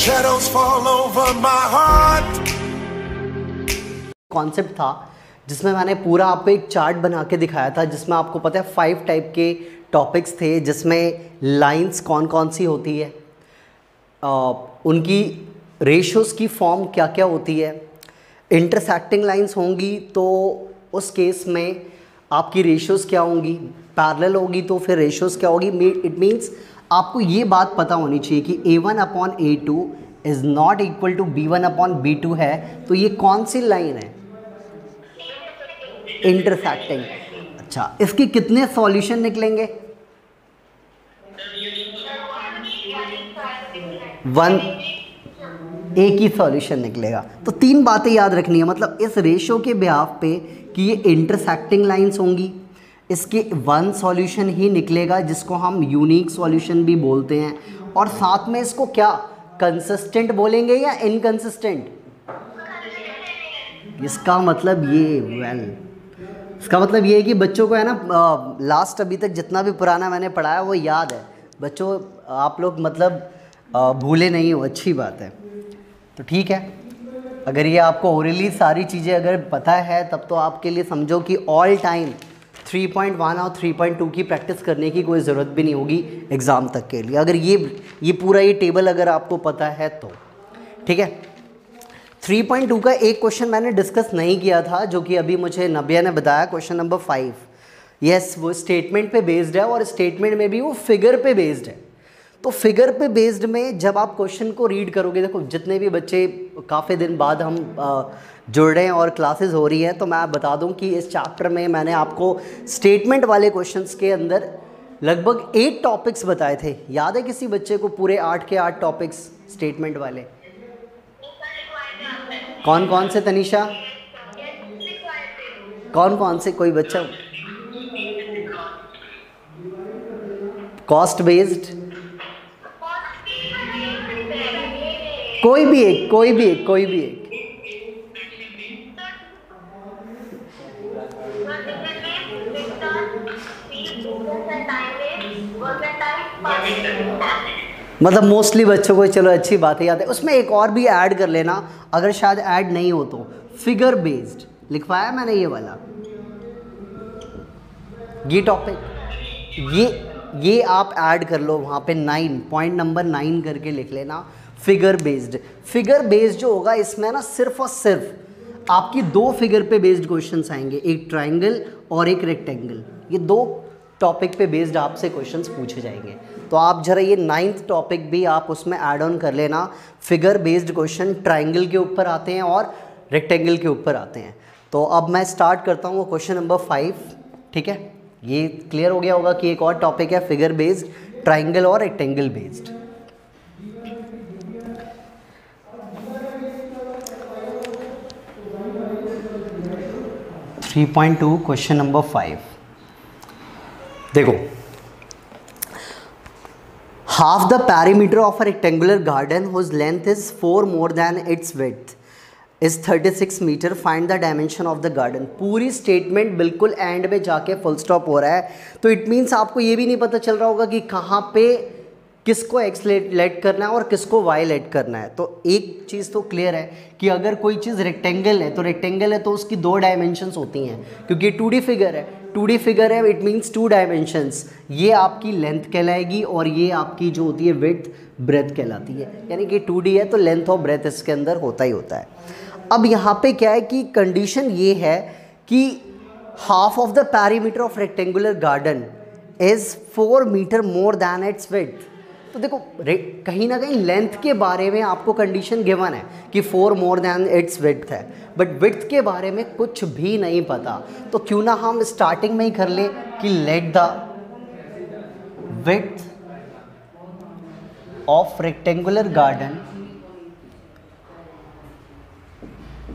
Shadows fall over my heart. Concept था जिसमें मैंने पूरा आपको एक चार्ट बना के दिखाया था, जिसमें आपको पता है 5 टाइप के टॉपिक्स थे, जिसमें लाइंस कौन कौन सी होती है, उनकी रेशियोज़ की फॉर्म क्या क्या होती है, इंटरसेक्टिंग लाइंस होंगी तो उस केस में आपकी रेशियोज़ क्या होंगी, पैरेलल होगी तो फिर रेशियोज़ क्या होगी। इट मीन्स आपको ये बात पता होनी चाहिए कि A1/A2 is not equal to B1/B2 है, तो ये कौन सी लाइन है, इंटरसेक्टिंग। अच्छा, इसके कितने सॉल्यूशन निकलेंगे, 1, एक ही सॉल्यूशन निकलेगा। तो 3 बातें याद रखनी है, मतलब इस रेशो के बिहाफ पे कि ये इंटरसेक्टिंग लाइंस होंगी, इसके 1 सॉल्यूशन ही निकलेगा जिसको हम यूनिक सॉल्यूशन भी बोलते हैं, और साथ में इसको क्या कंसिस्टेंट बोलेंगे या इनकंसिस्टेंट। इसका मतलब इसका मतलब ये है कि बच्चों को है ना, लास्ट अभी तक जितना भी पुराना मैंने पढ़ाया वो याद है बच्चों, आप लोग मतलब भूले नहीं हो, अच्छी बात है। तो ठीक है, अगर ये आपको ओरली सारी चीज़ें अगर पता है तब तो आपके लिए समझो कि ऑल टाइम 3.1 और 3.2 की प्रैक्टिस करने की कोई ज़रूरत भी नहीं होगी एग्ज़ाम तक के लिए, अगर ये पूरा ये टेबल अगर आपको पता है तो। ठीक है, 3.2 का एक क्वेश्चन मैंने डिस्कस नहीं किया था, जो कि अभी मुझे नबिया ने बताया, क्वेश्चन नंबर 5। यस, वो स्टेटमेंट पे बेस्ड है और स्टेटमेंट में भी वो फिगर पे बेस्ड है। तो फिगर पे बेस्ड में जब आप क्वेश्चन को रीड करोगे, देखो जितने भी बच्चे काफ़ी दिन बाद हम जुड़ रहे हैं और क्लासेस हो रही हैं, तो मैं बता दूं कि इस चैप्टर में मैंने आपको स्टेटमेंट वाले क्वेश्चंस के अंदर लगभग 8 टॉपिक्स बताए थे। याद है किसी बच्चे को पूरे 8 के 8 टॉपिक्स स्टेटमेंट वाले? कौन कौन से तनीषा, कौन कौन से, कोई बच्चा? कॉस्ट बेस्ड, कोई भी एक। मतलब मोस्टली बच्चों को, चलो अच्छी बात है, याद है। उसमें एक और भी ऐड कर लेना अगर शायद ऐड नहीं हो तो, फिगर बेस्ड लिखवाया मैंने ये वाला, ये टॉपिक, ये आप ऐड कर लो वहाँ पे 9, पॉइंट नंबर 9 करके लिख लेना, फिगर बेस्ड। फिगर बेस्ड जो होगा इसमें ना सिर्फ और सिर्फ आपकी 2 फिगर पे बेस्ड क्वेश्चंस आएंगे, एक ट्रायंगल और एक रेक्टेंगल। ये 2 टॉपिक पे बेस्ड आपसे क्वेश्चंस पूछे जाएंगे। तो आप जरा ये 9th टॉपिक भी आप उसमें ऐड ऑन कर लेना। फिगर बेस्ड क्वेश्चन ट्रायंगल के ऊपर आते हैं और रेक्टेंगल के ऊपर आते हैं। तो अब मैं स्टार्ट करता हूँ क्वेश्चन नंबर 5। ठीक है, ये क्लियर हो गया होगा कि एक और टॉपिक है फिगर बेस्ड, ट्रायंगल और रेक्टेंगल बेस्ड। क्वेश्चन नंबर 5 देखो, half the perimeter of a rectangular garden whose length is 4 more than its width is 36 metre, find the dimension of the garden. पूरी स्टेटमेंट बिल्कुल end में जाके full stop हो रहा है, तो इट मीन्स आपको ये भी नहीं पता चल रहा होगा कि कहाँ पे किसको एक्स लेट करना है और किसको वाई लेट करना है। तो एक चीज़ तो क्लियर है कि अगर कोई चीज़ रेक्टेंगल है तो रेक्टेंगल है तो उसकी 2 डायमेंशंस होती हैं, क्योंकि 2D फिगर है। 2D फिगर है, इट मीन्स 2 डायमेंशंस। ये आपकी लेंथ कहलाएगी और ये आपकी जो होती है विड्थ, ब्रेथ कहलाती है। यानी कि 2D है तो लेंथ और ब्रेथ इसके अंदर होता ही होता है। अब यहाँ पे क्या है कि कंडीशन ये है कि half of the perimeter of rectangular garden is 4 metre more than its width. तो देखो कहीं ना कहीं लेंथ के बारे में आपको कंडीशन गिवन है कि 4 मोर दैन इट्स विड्थ है, बट विड्थ के बारे में कुछ भी नहीं पता। तो क्यों ना हम स्टार्टिंग में ही कर ले कि let the width of rectangular garden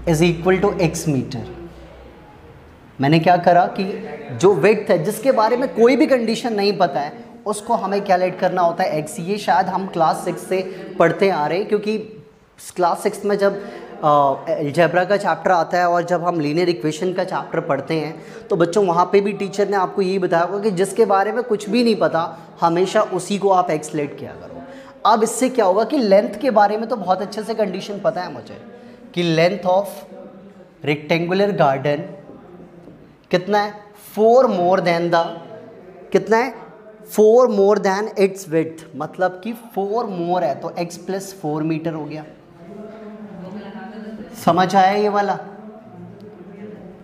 is equal to x metre. मैंने क्या करा कि जो विड्थ है जिसके बारे में कोई भी कंडीशन नहीं पता है उसको हमें क्या लेट करना होता है, x। ये शायद हम क्लास 6 से पढ़ते आ रहे हैं, क्योंकि क्लास 6 में जब अलजेब्रा का चैप्टर आता है और जब हम लीनियर इक्वेशन का चैप्टर पढ़ते हैं तो बच्चों वहाँ पे भी टीचर ने आपको यही बताया होगा कि जिसके बारे में कुछ भी नहीं पता हमेशा उसी को आप एक्स लेट किया करो। अब इससे क्या होगा कि लेंथ के बारे में तो बहुत अच्छे से कंडीशन पता है मुझे कि लेंथ ऑफ रेक्टेंगुलर गार्डन कितना है, 4 मोर देन द, कितना है 4 मोर देन इट्स विड्थ, मतलब कि 4 मोर है तो x प्लस 4 मीटर हो गया। समझ आया ये वाला?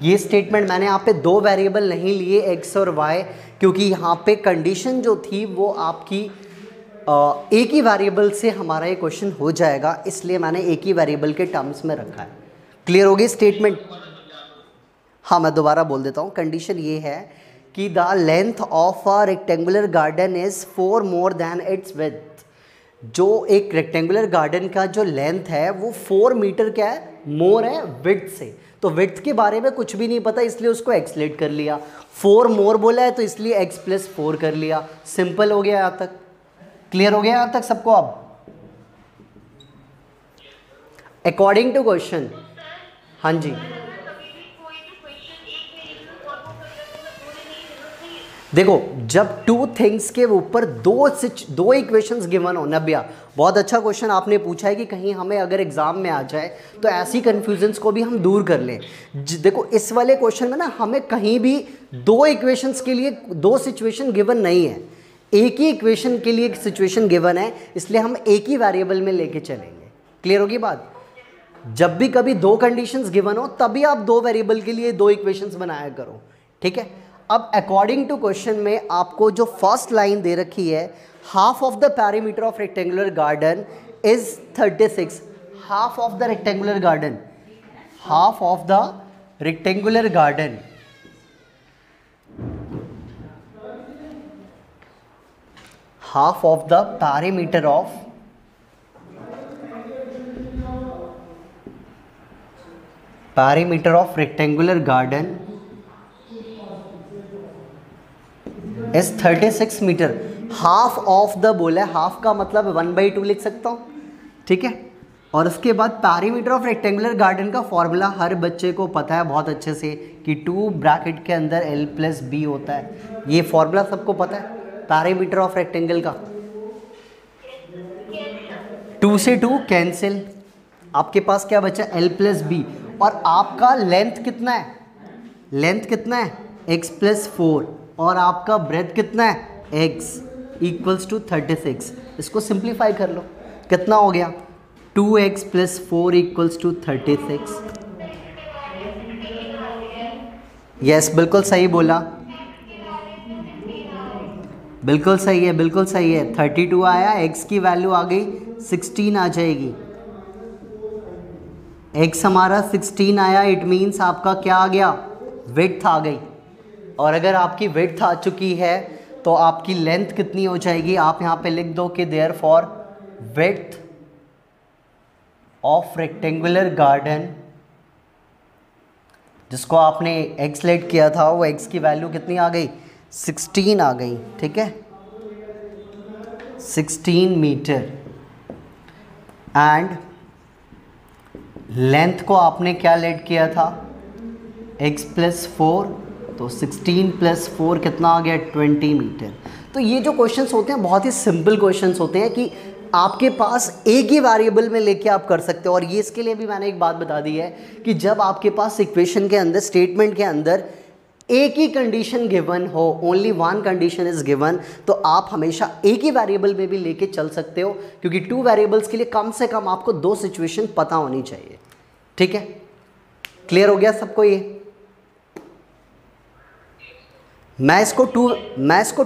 ये स्टेटमेंट मैंने यहाँ पे 2 वेरिएबल नहीं लिए x और y, क्योंकि यहाँ पे कंडीशन जो थी वो आपकी एक ही वेरिएबल से हमारा ये क्वेश्चन हो जाएगा, इसलिए मैंने एक ही वेरिएबल के टर्म्स में रखा है। क्लियर हो गई स्टेटमेंट? हाँ मैं दोबारा बोल देता हूँ। कंडीशन ये है कि the length of a rectangular garden is 4 more than it's width. जो एक रेक्टेंगुलर गार्डन का जो लेंथ है वो 4 मीटर क्या है, मोर है विड्थ से। तो विड्थ के बारे में कुछ भी नहीं पता, इसलिए उसको एक्सलेट कर लिया। 4 मोर बोला है तो इसलिए x प्लस 4 कर लिया। सिंपल हो गया यहाँ तक? क्लियर हो गया यहाँ तक सबको? अब अकॉर्डिंग टू क्वेश्चन, हाँ जी देखो, जब 2 थिंग्स के ऊपर 2 इक्वेशंस गिवन हो, नब्या बहुत अच्छा क्वेश्चन आपने पूछा है कि कहीं हमें अगर एग्जाम में आ जाए तो ऐसी कन्फ्यूजन्स को भी हम दूर कर लें। देखो इस वाले क्वेश्चन में ना हमें कहीं भी 2 इक्वेशंस के लिए 2 सिचुएशन गिवन नहीं है, एक ही इक्वेशन के लिए सिचुएशन गिवन है, इसलिए हम एक ही वेरिएबल में लेके चलेंगे। क्लियर होगी बात? जब भी कभी 2 कंडीशंस गिवन हो तभी आप 2 वेरिएबल के लिए 2 इक्वेशंस बनाया करो, ठीक है? अब अकॉर्डिंग टू क्वेश्चन में आपको जो फर्स्ट लाइन दे रखी है, half of the perimeter of rectangular garden is 36। Half of the rectangular garden, half of the rectangular garden half of the perimeter of rectangular garden is 36 metre. Half of the बोला है, half का मतलब 1/2 लिख सकता हूँ, ठीक है? और उसके बाद पैरीमीटर ऑफ रेक्टेंगुलर गार्डन का फॉर्मूला हर बच्चे को पता है बहुत अच्छे से कि 2 ब्रैकेट के अंदर l प्लस बी होता है। ये फॉर्मूला सबको पता है पैरीमीटर ऑफ रेक्टेंगल का। 2 से 2 कैंसिल, आपके पास क्या बचा l प्लस बी, और आपका लेंथ कितना है, लेंथ कितना है x प्लस 4, और आपका ब्रेथ कितना है x इक्वल्स टू 36। इसको सिंप्लीफाई कर लो, कितना हो गया 2x plus 4 equals to 36। Yes बिल्कुल सही बोला, बिल्कुल सही है, बिल्कुल सही है। 32 आया, x की वैल्यू आ गई 16 आ जाएगी। x हमारा 16 आया, इट मीन्स आपका क्या आ गया, विड्थ आ गई। और अगर आपकी विड्थ आ चुकी है तो आपकी लेंथ कितनी हो जाएगी, आप यहाँ पे लिख दो कि therefore width of rectangular garden, जिसको आपने x लेट किया था, वो x की वैल्यू कितनी आ गई 16 आ गई, ठीक है 16 मीटर। एंड लेंथ को आपने क्या लेट किया था x प्लस 4, तो 16 प्लस 4 कितना आ गया 20 मीटर। तो ये जो क्वेश्चंस होते हैं बहुत ही सिंपल क्वेश्चंस होते हैं कि आपके पास एक ही वेरिएबल में लेके आप कर सकते हो। और ये इसके लिए भी मैंने एक बात बता दी है कि जब आपके पास इक्वेशन के अंदर, स्टेटमेंट के अंदर एक ही कंडीशन गिवन हो, only one condition is given, तो आप हमेशा एक ही वेरिएबल में भी लेके चल सकते हो, क्योंकि 2 वेरिएबल्स के लिए कम से कम आपको 2 सिचुएशन पता होनी चाहिए, ठीक है? क्लियर हो गया सबको? ये मैं इसको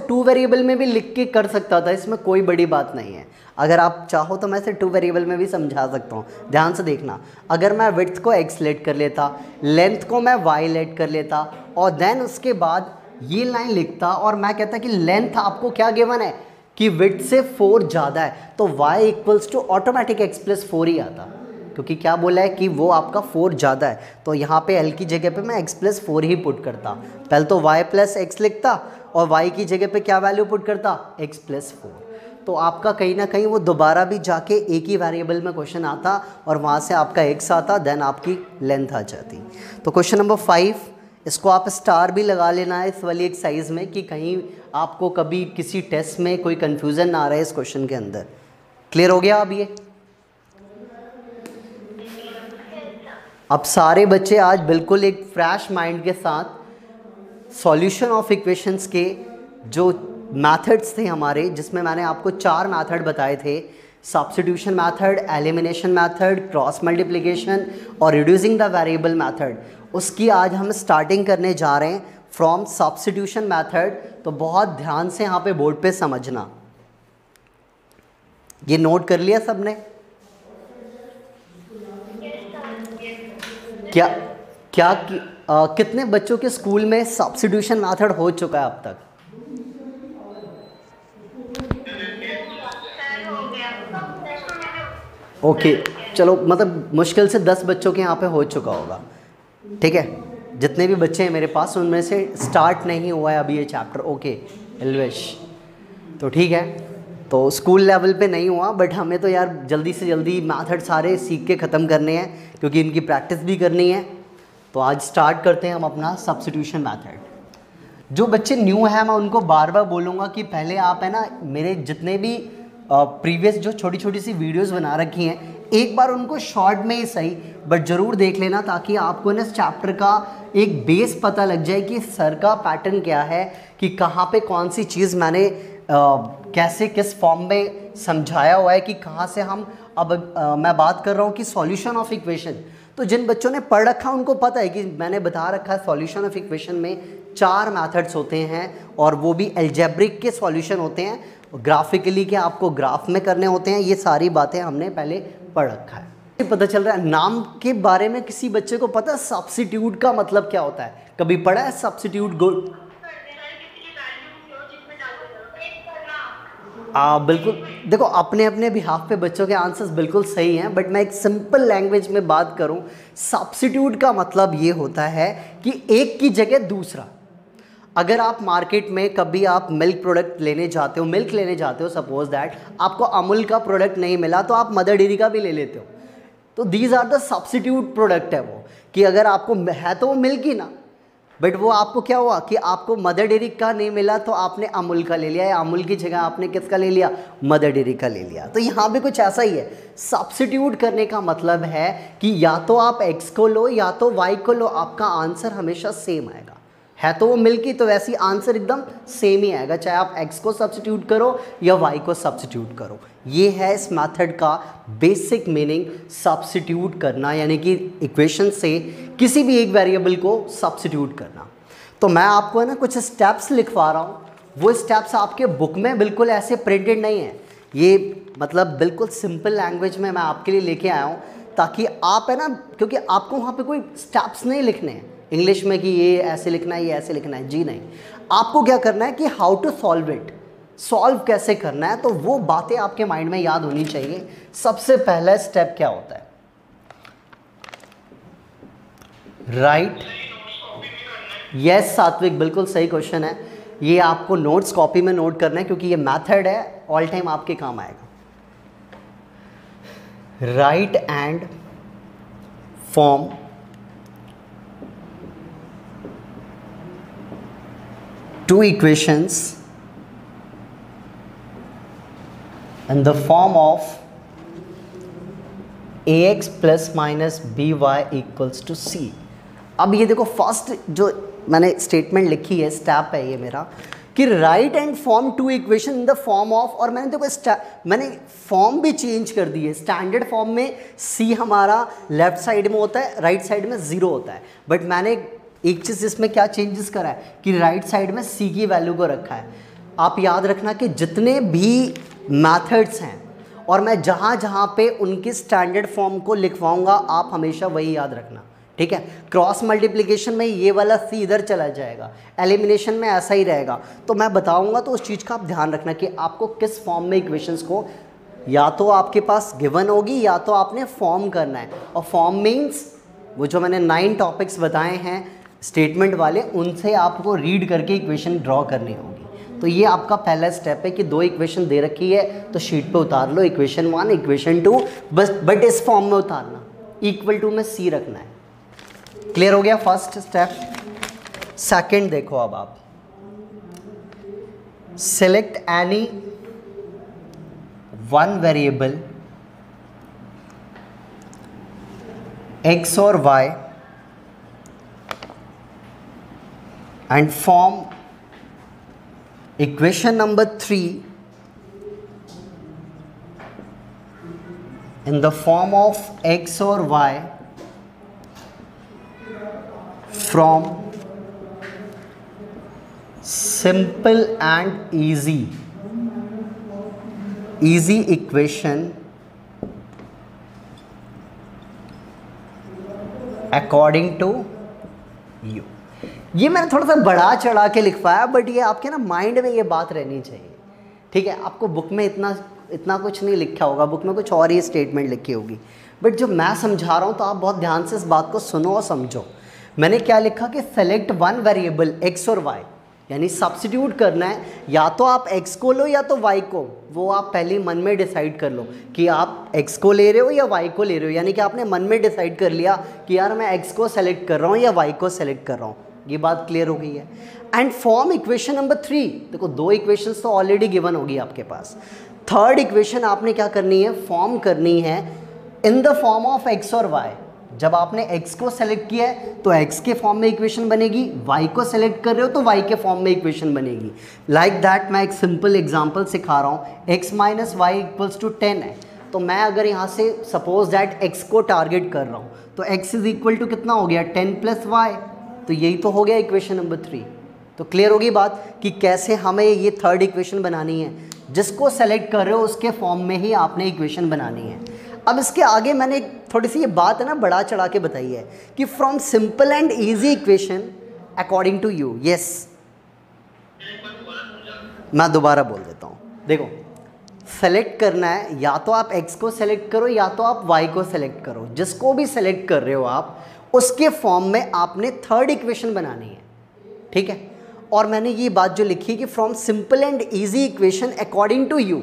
2 वेरिएबल में भी लिख के कर सकता था, इसमें कोई बड़ी बात नहीं है। अगर आप चाहो तो मैं इसे 2 वेरिएबल में भी समझा सकता हूँ। ध्यान से देखना, अगर मैं विड्थ को x लेट कर लेता, लेंथ को मैं y लेट कर लेता, और देन उसके बाद ये लाइन लिखता और मैं कहता कि लेंथ आपको क्या गिवन है कि विड्थ से 4 ज़्यादा है, तो y equals to automatic x plus 4 ही आता, क्योंकि क्या बोला है कि वो आपका 4 ज़्यादा है। तो यहाँ पे l की जगह पे मैं x प्लस 4 ही पुट करता। पहले तो y प्लस x लिखता और y की जगह पे क्या वैल्यू पुट करता x प्लस 4। तो आपका कहीं ना कहीं वो दोबारा भी जाके एक ही वेरिएबल में क्वेश्चन आता और वहाँ से आपका x आता, देन आपकी लेंथ आ जाती। तो क्वेश्चन नंबर 5, इसको आप स्टार भी लगा लेना है इस वाली एक्सरसाइज में कि कहीं आपको कभी किसी टेस्ट में कोई कन्फ्यूज़न ना आ रहा है इस क्वेश्चन के अंदर। क्लियर हो गया अब ये? अब सारे बच्चे आज बिल्कुल एक फ्रेश माइंड के साथ सॉल्यूशन ऑफ इक्वेशंस के जो मेथड्स थे हमारे, जिसमें मैंने आपको 4 मेथड बताए थे, substitution method, elimination method, cross multiplication और रिड्यूसिंग द वेरिएबल मेथड, उसकी आज हम स्टार्टिंग करने जा रहे हैं फ्रॉम सब्स्टिट्यूशन मेथड। तो बहुत ध्यान से यहाँ पे बोर्ड पे समझना। ये नोट कर लिया सबने? क्या क्या कितने बच्चों के स्कूल में सब्स्टिट्यूशन मेथड हो चुका है अब तक? ओके चलो, मतलब मुश्किल से 10 बच्चों के यहाँ पे हो चुका होगा, ठीक है। जितने भी बच्चे हैं मेरे पास उनमें से स्टार्ट नहीं हुआ है अभी ये चैप्टर। ओके एलवेश, तो ठीक है, तो स्कूल लेवल पे नहीं हुआ, बट हमें तो यार जल्दी से जल्दी मेथड सारे सीख के ख़त्म करने हैं क्योंकि इनकी प्रैक्टिस भी करनी है। तो आज स्टार्ट करते हैं हम अपना सब्स्टिट्यूशन मेथड। जो बच्चे न्यू हैं मैं उनको बार बार बोलूँगा कि पहले आप है ना मेरे जितने भी प्रीवियस जो छोटी छोटी सी वीडियोस बना रखी हैं, एक बार उनको शॉर्ट में ही सही बट ज़रूर देख लेना, ताकि आपको ना इस चैप्टर का एक बेस पता लग जाए कि सर का पैटर्न क्या है, कि कहाँ पे कौन सी चीज़ मैंने कैसे किस फॉर्म में समझाया हुआ है, कि कहाँ से हम अब मैं बात कर रहा हूँ कि सॉल्यूशन ऑफ इक्वेशन। तो जिन बच्चों ने पढ़ रखा उनको पता है कि मैंने बता रखा है सॉल्यूशन ऑफ इक्वेशन में 4 मेथड्स होते हैं, और वो भी अलजेब्रिक के सॉल्यूशन होते हैं, ग्राफिकली के आपको ग्राफ में करने होते हैं। ये सारी बातें हमने पहले पढ़ रखा है। पता चल रहा है नाम के बारे में किसी बच्चे को पता है सब्स्टिट्यूट का मतलब क्या होता है? कभी पढ़ा है सब्स्टिट्यूट? बिल्कुल, देखो अपने अपने बिहाफ पे बच्चों के आंसर्स बिल्कुल सही हैं, बट मैं एक सिंपल लैंग्वेज में बात करूं, सब्स्टिट्यूट का मतलब ये होता है कि एक की जगह दूसरा। अगर आप मार्केट में कभी आप मिल्क प्रोडक्ट लेने जाते हो, मिल्क लेने जाते हो, सपोज दैट आपको अमूल का प्रोडक्ट नहीं मिला तो आप मदर डेयरी का भी ले लेते हो, तो these are the substitute product है वो, कि अगर आपको है तो वो मिल्क ही ना, बट वो आपको क्या हुआ कि आपको मदर डेयरी का नहीं मिला तो आपने अमूल का ले लिया, या अमूल की जगह आपने किसका ले लिया? मदर डेयरी का ले लिया। तो यहाँ भी कुछ ऐसा ही है। सब्स्टिट्यूट करने का मतलब है कि या तो आप x को लो या तो y को लो, आपका आंसर हमेशा सेम आएगा। है तो वो मिल्क ही, तो वैसे ही आंसर एकदम सेम ही आएगा, चाहे आप x को सब्स्टिट्यूट करो या y को सब्स्टिट्यूट करो। ये है इस मेथड का बेसिक मीनिंग, सब्स्टिट्यूट करना, यानी कि इक्वेशन से किसी भी एक वेरिएबल को सब्स्टिट्यूट करना। तो मैं आपको है ना कुछ स्टेप्स लिखवा रहा हूँ, वो स्टेप्स आपके बुक में बिल्कुल ऐसे प्रिंटेड नहीं है, ये मतलब बिल्कुल सिंपल लैंग्वेज में मैं आपके लिए लेके आया हूँ, ताकि आप है ना, क्योंकि आपको वहाँ पे कोई स्टेप्स नहीं लिखने हैं इंग्लिश में कि ये ऐसे लिखना है, ये ऐसे लिखना है, जी नहीं। आपको क्या करना है कि how to solve it, solve कैसे करना है, तो वो बातें आपके माइंड में याद होनी चाहिए। सबसे पहला स्टेप क्या होता है? राइट, यस सात्विक, बिल्कुल सही क्वेश्चन है। ये आपको नोट्स कॉपी में नोट करना है, क्योंकि ये मेथड है, ऑल टाइम आपके काम आएगा। Right and form two equations in the form of ax plus minus by equals to c। अब ये देखो फर्स्ट जो मैंने स्टेटमेंट लिखी है, स्टेप है ये मेरा, कि right and form 2 equation in the form of, और मैंने देखो मैंने फॉर्म भी चेंज कर दी है। स्टैंडर्ड फॉर्म में c हमारा लेफ्ट साइड में होता है, राइट साइड में 0 होता है, बट मैंने एक चीज़ इसमें क्या चेंजेस करा है कि राइट साइड में c की वैल्यू को रखा है। आप याद रखना कि जितने भी मेथड्स हैं और मैं जहाँ जहाँ पे उनकी स्टैंडर्ड फॉर्म को लिखवाऊंगा, आप हमेशा वही याद रखना, ठीक है। क्रॉस मल्टीप्लिकेशन में ये वाला c इधर चला जाएगा, एलिमिनेशन में ऐसा ही रहेगा। तो मैं बताऊंगा तो उस चीज़ का आप ध्यान रखना कि आपको किस फॉर्म में इक्वेशंस को, या तो आपके पास गिवन होगी या तो आपने फॉर्म करना है। और फॉर्म मीन्स वो जो मैंने 9 टॉपिक्स बताए हैं स्टेटमेंट वाले, उनसे आपको रीड करके इक्वेशन ड्रॉ करनी होगी। तो ये आपका पहला स्टेप है कि 2 इक्वेशन दे रखी है तो शीट पे उतार लो, इक्वेशन 1 इक्वेशन 2, बस बट इस फॉर्म में उतारना, इक्वल टू में c रखना है। क्लियर हो गया फर्स्ट स्टेप। सेकंड देखो, अब आप select any one variable x और y and form equation number 3 in the form of x or y from simple and easy equation according to you. ये मैंने थोड़ा सा बड़ा चढ़ा के लिखवाया, बट ये आपके ना माइंड में ये बात रहनी चाहिए, ठीक है। आपको बुक में इतना कुछ नहीं लिखा होगा, बुक में कुछ और ही स्टेटमेंट लिखी होगी, बट जो मैं समझा रहा हूँ तो आप बहुत ध्यान से इस बात को सुनो और समझो। मैंने क्या लिखा कि सेलेक्ट वन वेरिएबल एक्स और वाई, यानी सब्स्टिट्यूट करना है, या तो आप x को लो या तो y को, वो आप पहले मन में डिसाइड कर लो कि आप x को ले रहे हो या y को ले रहे हो। यानी कि आपने मन में डिसाइड कर लिया कि यार मैं x को सेलेक्ट कर रहा हूँ या y को सेलेक्ट कर रहा हूँ। ये बात क्लियर हो गई है। एंड फॉर्म इक्वेशन नंबर 3, देखो दो इक्वेशंस तो ऑलरेडी गिवन होगी आपके पास। थर्ड इक्वेशन आपने क्या करनी है, फॉर्म करनी है in the form of x और y। जब आपने x को सेलेक्ट किया है तो x के फॉर्म में इक्वेशन बनेगी, y को सेलेक्ट कर रहे हो तो y के फॉर्म में इक्वेशन बनेगी। लाइक दैट मैं एक सिंपल एग्जांपल सिखा रहा हूँ। x minus y equals to 10 है, तो मैं अगर यहाँ से सपोज दैट x को टारगेट कर रहा हूँ तो x इज इक्वल टू कितना हो गया, 10 प्लस वाई, तो यही तो हो गया इक्वेशन नंबर 3। तो क्लियर होगी बात कि कैसे हमें ये थर्ड इक्वेशन बनानी है। जिसको सेलेक्ट कर रहे हो उसके फॉर्म में ही आपने इक्वेशन बनानी है। अब इसके आगे मैंने थोड़ी सी ये बात है ना बढ़ा चढ़ा के बताई है कि from simple and easy equation according to you. Yes, मैं दोबारा बोल देता हूँ। देखो सेलेक्ट करना है, या तो आप x को सेलेक्ट करो या तो आप y को सेलेक्ट करो। जिसको भी सेलेक्ट कर रहे हो आप, उसके फॉर्म में आपने थर्ड इक्वेशन बनानी है, ठीक है। और मैंने ये बात जो लिखी कि from simple and easy equation according to you,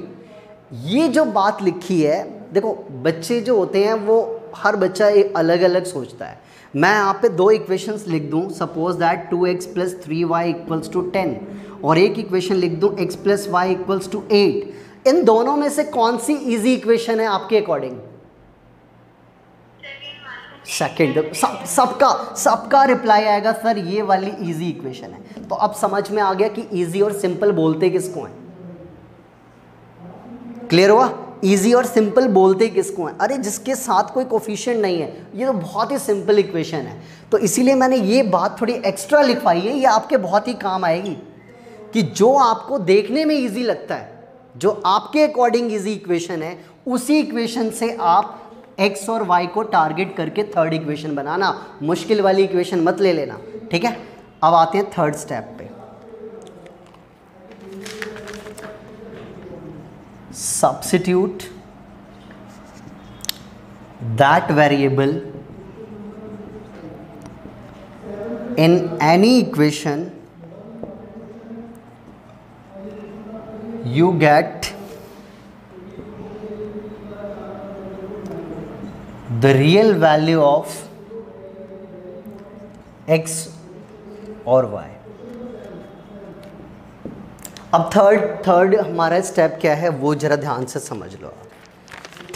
ये जो बात लिखी है, देखो बच्चे जो होते हैं वो हर बच्चा अलग अलग सोचता है। मैं यहाँ पे दो इक्वेशंस लिख दूँ, suppose that 2x plus 3y equals to 10, और एक इक्वेशन लिख दूँ x plus y equals to 8। इन दोनों में से कौन सी इजी इक्वेशन है आपके अकॉर्डिंग? सेकेंड। सबका रिप्लाई आएगा सर ये वाली इजी इक्वेशन है। तो अब समझ में आ गया कि इजी और सिंपल बोलते किसको हैं। क्लियर हुआ? इजी और सिंपल बोलते किसको हैं? अरे जिसके साथ कोई कोफिशिएंट नहीं है, ये तो बहुत ही सिंपल इक्वेशन है। तो इसीलिए मैंने ये बात थोड़ी एक्स्ट्रा लिखवाई है, ये आपके बहुत ही काम आएगी कि जो आपको देखने में इजी लगता है, जो आपके अकॉर्डिंग इजी इक्वेशन है, उसी इक्वेशन से आप x और y को टारगेट करके थर्ड इक्वेशन बनाना। मुश्किल वाली इक्वेशन मत ले लेना, ठीक है। अब आते हैं थर्ड स्टेप पे। Substitute that variable in any equation, you get the real value of x और y। अब थर्ड हमारा स्टेप क्या है वो जरा ध्यान से समझ लो।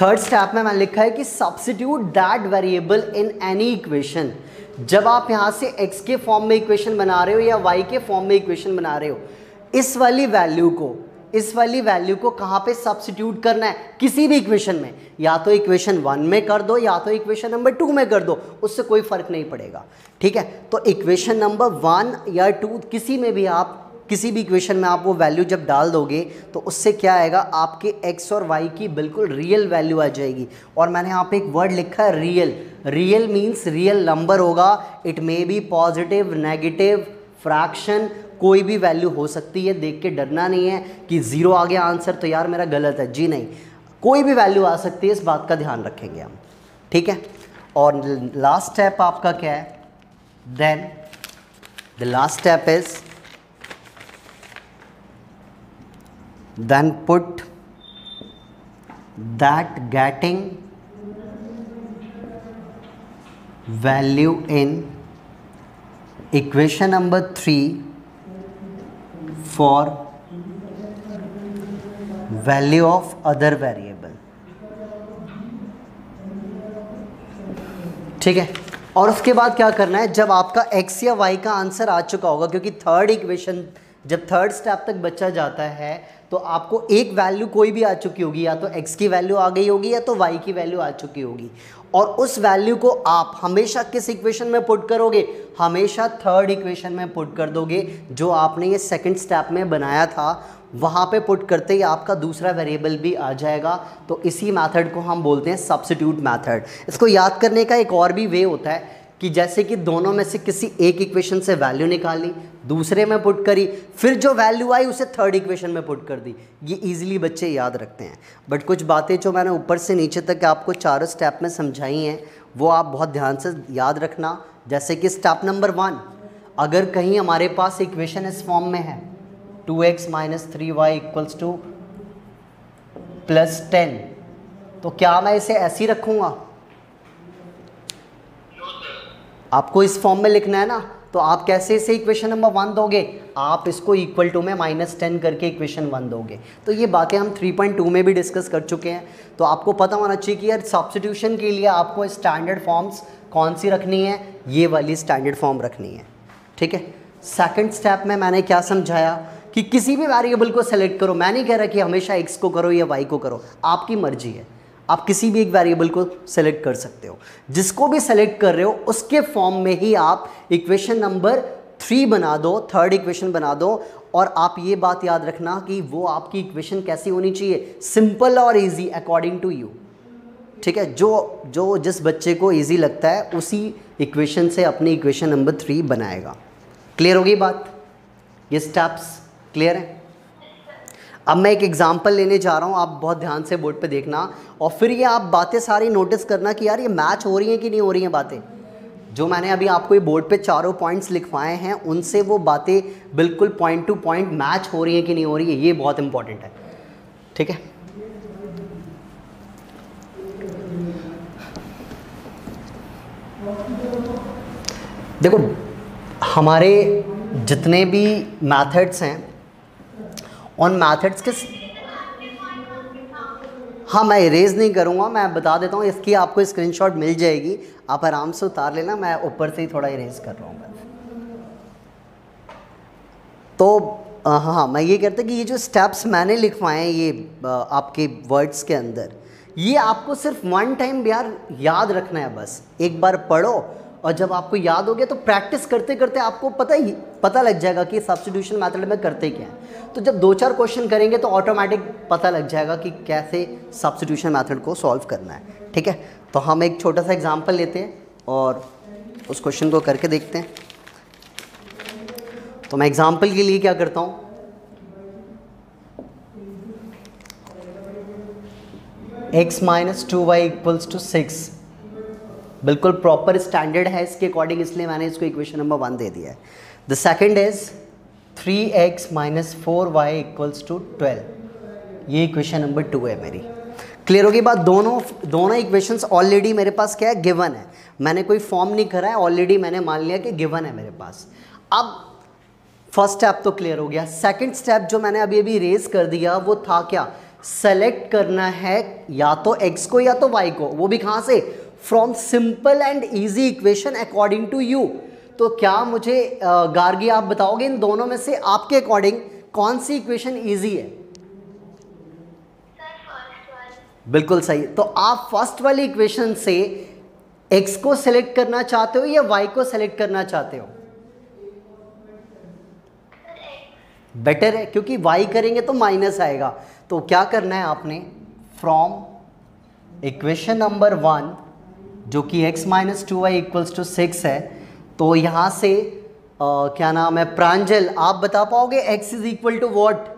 थर्ड स्टेप में मैंने लिखा है कि substitute that variable in any equation. जब आप यहाँ से x के फॉर्म में इक्वेशन बना रहे हो या y के फॉर्म में इक्वेशन बना रहे हो, इस वाली वैल्यू को कहाँ पे सब्स्टिट्यूट करना है? किसी भी इक्वेशन में, या तो इक्वेशन 1 में कर दो या तो इक्वेशन नंबर 2 में कर दो, उससे कोई फर्क नहीं पड़ेगा, ठीक है। तो इक्वेशन नंबर 1 या 2 किसी में भी आप, किसी भी इक्वेशन में आप वो वैल्यू जब डाल दोगे तो उससे क्या आएगा, आपके x और y की बिल्कुल रियल वैल्यू आ जाएगी। और मैंने यहाँ पे एक वर्ड लिखा है real. Real means real number होगा। It may be positive, negative, fraction, कोई भी वैल्यू हो सकती है। देख के डरना नहीं है कि 0 आ गया आंसर तो यार मेरा गलत है, जी नहीं, कोई भी वैल्यू आ सकती है, इस बात का ध्यान रखेंगे हम, ठीक है। और लास्ट स्टेप आपका क्या है? Then the last step is then put that getting value in equation number 3 for value of other variable. ठीक है, और उसके बाद क्या करना है, जब आपका x या y का आंसर आ चुका होगा, क्योंकि थर्ड इक्वेशन जब थर्ड स्टेप तक बच्चा जाता है तो आपको एक वैल्यू कोई भी आ चुकी होगी, या तो x की वैल्यू आ गई होगी या तो y की वैल्यू आ चुकी होगी, और उस वैल्यू को आप हमेशा किस इक्वेशन में पुट करोगे, हमेशा थर्ड इक्वेशन में पुट कर दोगे। जो आपने ये सेकंड स्टेप में बनाया था वहाँ पे पुट करते ही आपका दूसरा वेरिएबल भी आ जाएगा। तो इसी मेथड को हम बोलते हैं सब्स्टिट्यूट मेथड। इसको याद करने का एक और भी वे होता है कि जैसे कि दोनों में से किसी एक इक्वेशन से वैल्यू निकाली, दूसरे में पुट करी, फिर जो वैल्यू आई उसे थर्ड इक्वेशन में पुट कर दी। ये इजीली बच्चे याद रखते हैं। बट कुछ बातें जो मैंने ऊपर से नीचे तक आपको चारों स्टेप में समझाई हैं वो आप बहुत ध्यान से याद रखना। जैसे कि स्टेप नंबर 1, अगर कहीं हमारे पास इक्वेशन इस फॉर्म में है 2x - 3y = +10, तो क्या मैं इसे ऐसे ही रखूँगा? आपको इस फॉर्म में लिखना है ना, तो आप कैसे इसे इक्वेशन नंबर 1 दोगे? आप इसको इक्वल टू में -10 करके इक्वेशन 1 दोगे। तो ये बातें हम 3.2 में भी डिस्कस कर चुके हैं। तो आपको पता होना चाहिए कि यार सब्स्टिट्यूशन के लिए आपको स्टैंडर्ड फॉर्म्स कौन सी रखनी है, ये वाली स्टैंडर्ड फॉर्म रखनी है। ठीक है, सेकंड स्टेप में मैंने क्या समझाया कि किसी भी वेरिएबल को सेलेक्ट करो। मैं नहीं कह रहा कि हमेशा x को करो या y को करो, आपकी मर्जी है। आप किसी भी एक वेरिएबल को सेलेक्ट कर सकते हो। जिसको भी सेलेक्ट कर रहे हो उसके फॉर्म में ही आप इक्वेशन नंबर 3 बना दो, थर्ड इक्वेशन बना दो। और आप ये बात याद रखना कि वो आपकी इक्वेशन कैसी होनी चाहिए, सिंपल और इजी अकॉर्डिंग टू यू। ठीक है, जो जिस बच्चे को इजी लगता है उसी इक्वेशन से अपनी इक्वेशन नंबर 3 बनाएगा। क्लियर होगी बात? ये स्टेप्स क्लियर है? अब मैं एक एग्जांपल लेने जा रहा हूँ, आप बहुत ध्यान से बोर्ड पे देखना और फिर ये आप बातें सारी नोटिस करना कि यार ये मैच हो रही हैं कि नहीं हो रही हैं बातें। जो मैंने अभी आपको ये बोर्ड पे चारों पॉइंट्स लिखवाए हैं उनसे वो बातें बिल्कुल पॉइंट टू पॉइंट मैच हो रही हैं कि नहीं हो रही है, ये बहुत इंपॉर्टेंट है। ठीक है, देखो हमारे जितने भी मैथड्स हैं उन मैथड्स के, हाँ मैं इरेज नहीं करूँगा, मैं बता देता हूँ, इसकी आपको स्क्रीनशॉट मिल जाएगी, आप आराम से उतार लेना, मैं ऊपर से ही थोड़ा इरेज कर रहा हूँ बस। तो हाँ, मैं ये कहता कि ये जो स्टेप्स मैंने लिखवाए हैं ये आपके वर्ड्स के अंदर, ये आपको सिर्फ 1 टाइम यार याद रखना है। बस एक बार पढ़ो और जब आपको याद हो गया तो प्रैक्टिस करते करते आपको पता लग जाएगा कि सब्स्टिट्यूशन मेथड में करते क्या है। तो जब 2-4 क्वेश्चन करेंगे तो ऑटोमेटिक पता लग जाएगा कि कैसे सब्स्टिट्यूशन मेथड को सॉल्व करना है। ठीक है, तो हम एक छोटा सा एग्जांपल लेते हैं और उस क्वेश्चन को करके देखते हैं। तो मैं एग्जांपल के लिए क्या करता हूँ, x - 2y = 6 बिल्कुल प्रॉपर स्टैंडर्ड है इसके अकॉर्डिंग, इसलिए मैंने इसको इक्वेशन नंबर 1 दे दिया है। The second is 3x - 4y = 12, ये इक्वेशन नंबर 2 है मेरी। क्लियर होगी बात? दोनों इक्वेशंस ऑलरेडी मेरे पास क्या है, गिवन है। मैंने कोई फॉर्म नहीं करा है, ऑलरेडी मैंने मान लिया कि गिवन है मेरे पास। अब फर्स्ट स्टेप तो क्लियर हो गया। सेकंड स्टेप जो मैंने अभी रेज कर दिया वो था क्या, सेलेक्ट करना है या तो x को या तो y को, वो भी कहाँ से, from simple and easy equation according to you. तो क्या मुझे गार्गी आप बताओगे इन दोनों में से आपके अकॉर्डिंग कौन सी इक्वेशन ईजी है? बिल्कुल सही। तो आप फर्स्ट वाली इक्वेशन से x को सेलेक्ट करना चाहते हो या y को सेलेक्ट करना चाहते हो? बेटर है, क्योंकि y करेंगे तो माइनस आएगा। तो क्या करना है आपने, फ्रॉम इक्वेशन नंबर 1 जो कि x - 2y = 6 है, तो यहाँ से क्या नाम है, प्रांजल आप बता पाओगे x = व्हाट?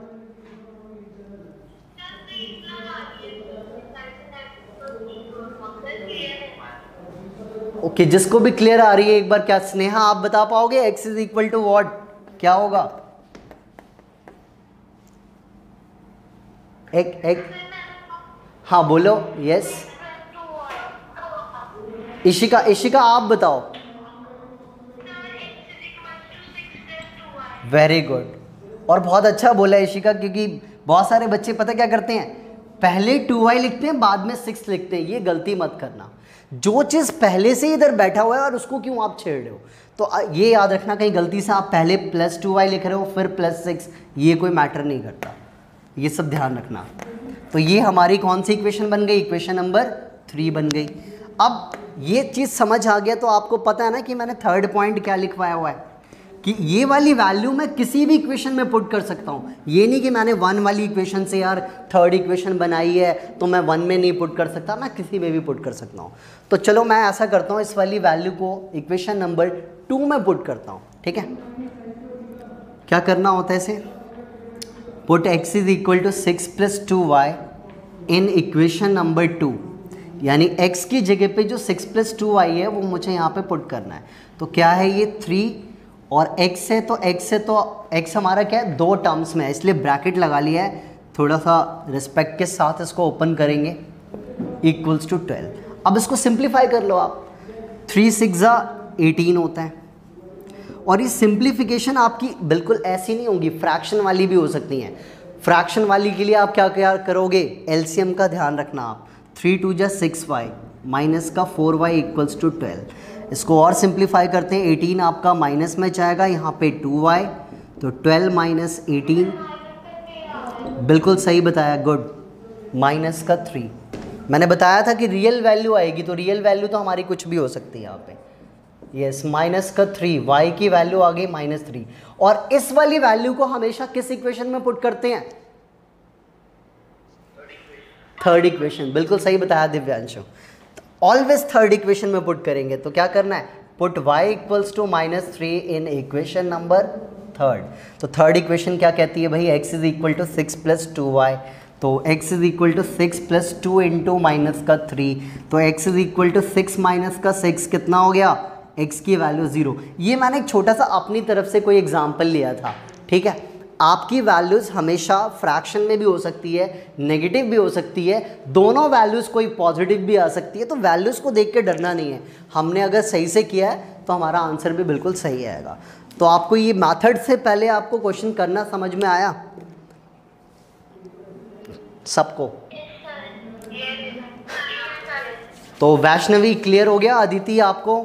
ओके, जिसको भी क्लियर आ रही है एक बार, क्या स्नेहा आप बता पाओगे x = व्हाट क्या होगा? एक हाँ बोलो, यस। इशिका आप बताओ। वेरी गुड, और बहुत अच्छा बोला इशिका, क्योंकि बहुत सारे बच्चे पता क्या करते हैं, पहले 2y लिखते हैं बाद में 6 लिखते हैं, ये गलती मत करना। जो चीज़ पहले से इधर बैठा हुआ है और उसको क्यों आप छेड़ रहे हो, तो ये याद रखना कहीं गलती से आप पहले +2y लिख रहे हो फिर +6, ये कोई मैटर नहीं करता, ये सब ध्यान रखना। तो ये हमारी कौन सी इक्वेशन बन गई, इक्वेशन नंबर 3 बन गई। अब ये चीज़ समझ आ गया तो आपको पता है ना कि मैंने थर्ड पॉइंट क्या लिखवाया हुआ है, कि ये वाली वैल्यू मैं किसी भी इक्वेशन में पुट कर सकता हूँ। ये नहीं कि मैंने 1 वाली इक्वेशन से यार थर्ड इक्वेशन बनाई है तो मैं 1 में नहीं पुट कर सकता, मैं किसी में भी पुट कर सकता हूँ। तो चलो मैं ऐसा करता हूँ, इस वाली वैल्यू को इक्वेशन नंबर 2 में पुट करता हूँ, ठीक है। क्या करना होता है इसे, पुट x = 6 + 2y इन इक्वेशन नंबर 2, यानी x की जगह पे जो 6 + 2y है वो मुझे यहाँ पे पुट करना है। तो क्या है ये 3 और x है, तो x हमारा क्या है, 2 टर्म्स में है, इसलिए ब्रैकेट लगा लिया है, थोड़ा सा रिस्पेक्ट के साथ इसको ओपन करेंगे, = 12। अब इसको सिंप्लीफाई कर लो आप, 3 × 6 = 18 होता है। और ये सिंप्लीफिकेशन आपकी बिल्कुल ऐसी नहीं होगी, फ्रैक्शन वाली भी हो सकती हैं। फ्रैक्शन वाली के लिए आप क्या करोगे, एलसीएम का ध्यान रखना आप, 3 × 2 = 6y माइनस का 4y = 12। इसको और सिंप्लीफाई करते हैं, 18 आपका माइनस में जाएगा, यहाँ पे 2y, तो 12 - 18, बिल्कुल सही बताया, गुड, माइनस का 3। मैंने बताया था कि रियल वैल्यू आएगी, तो रियल वैल्यू तो हमारी कुछ भी हो सकती है यहाँ पे, यस, माइनस का 3, y की वैल्यू आ गई -3। और इस वाली वैल्यू को हमेशा किस इक्वेशन में पुट करते हैं, थर्ड इक्वेशन, बिल्कुल सही बताया दिव्यांशु, ऑलवेज थर्ड इक्वेशन में पुट करेंगे। तो क्या करना है, पुट y = -3 इन इक्वेशन नंबर थर्ड। तो थर्ड इक्वेशन क्या कहती है भाई, x = 6 + 2y, तो x = 6 + 2 × -3, तो x = 6 - 6 कितना हो गया, x की वैल्यू 0। ये मैंने एक छोटा सा अपनी तरफ से कोई एग्जाम्पल लिया था, ठीक है। आपकी वैल्यूज़ हमेशा फ्रैक्शन में भी हो सकती है, नेगेटिव भी हो सकती है, दोनों वैल्यूज़ कोई पॉजिटिव भी आ सकती है, तो वैल्यूज़ को देख के डरना नहीं है। हमने अगर सही से किया है तो हमारा आंसर भी बिल्कुल सही आएगा। तो आपको ये मेथड से पहले आपको क्वेश्चन करना समझ में आया सबको? तो वैष्णवी क्लियर हो गया, अदिति आपको?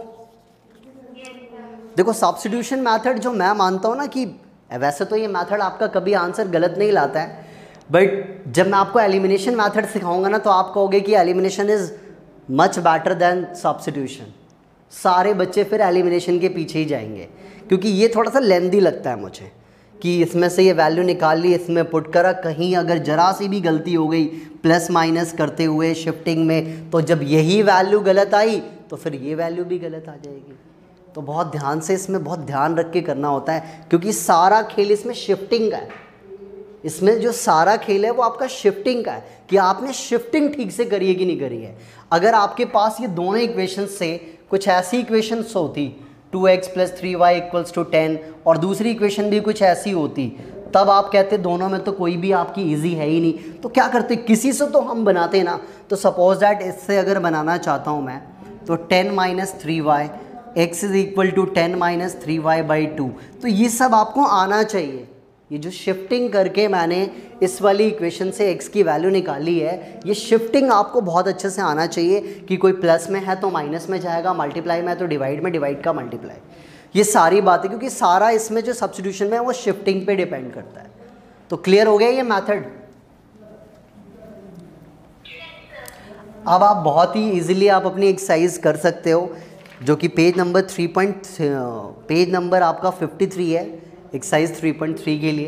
देखो सब्स्टिट्यूशन मेथड जो मैं मानता हूँ ना, कि वैसे तो ये मेथड आपका कभी आंसर गलत नहीं लाता है, बट जब मैं आपको एलिमिनेशन मेथड सिखाऊंगा ना तो आप कहोगे कि elimination is much better than substitution. सारे बच्चे फिर एलिमिनेशन के पीछे ही जाएंगे, क्योंकि ये थोड़ा सा लेंदी लगता है मुझे, कि इसमें से ये वैल्यू निकाल ली, इसमें पुट करा, कहीं अगर जरा सी भी गलती हो गई प्लस माइनस करते हुए शिफ्टिंग में, तो जब यही वैल्यू गलत आई तो फिर ये वैल्यू भी गलत आ जाएगी। तो बहुत ध्यान से इसमें बहुत ध्यान रख के करना होता है, क्योंकि सारा खेल इसमें शिफ्टिंग का है। इसमें जो सारा खेल है वो आपका शिफ्टिंग का है, कि आपने शिफ्टिंग ठीक से करी है कि नहीं करी है। अगर आपके पास ये दोनों इक्वेशन से कुछ ऐसी इक्वेशंस होती 2x + 3y = 10 और दूसरी इक्वेशन भी कुछ ऐसी होती, तब आप कहते दोनों में तो कोई भी आपकी इजी है ही नहीं, तो क्या करते, किसी से तो हम बनाते ना। तो सपोज दैट इससे अगर बनाना चाहता हूँ मैं, तो 10 - 3y x = 10 - 3y/2, तो ये सब आपको आना चाहिए। ये जो शिफ्टिंग करके मैंने इस वाली इक्वेशन से x की वैल्यू निकाली है, ये शिफ्टिंग आपको बहुत अच्छे से आना चाहिए, कि कोई प्लस में है तो माइनस में जाएगा, मल्टीप्लाई में है तो डिवाइड में, डिवाइड का मल्टीप्लाई, ये सारी बातें, क्योंकि सारा इसमें जो सब्स्टिट्यूशन में है वो शिफ्टिंग पे डिपेंड करता है। तो क्लियर हो गया ये मेथड? अब आप बहुत ही ईजिली आप अपनी एक्सरसाइज कर सकते हो, जो कि पेज नंबर आपका 53 है, एक्सरसाइज 3.3 के लिए।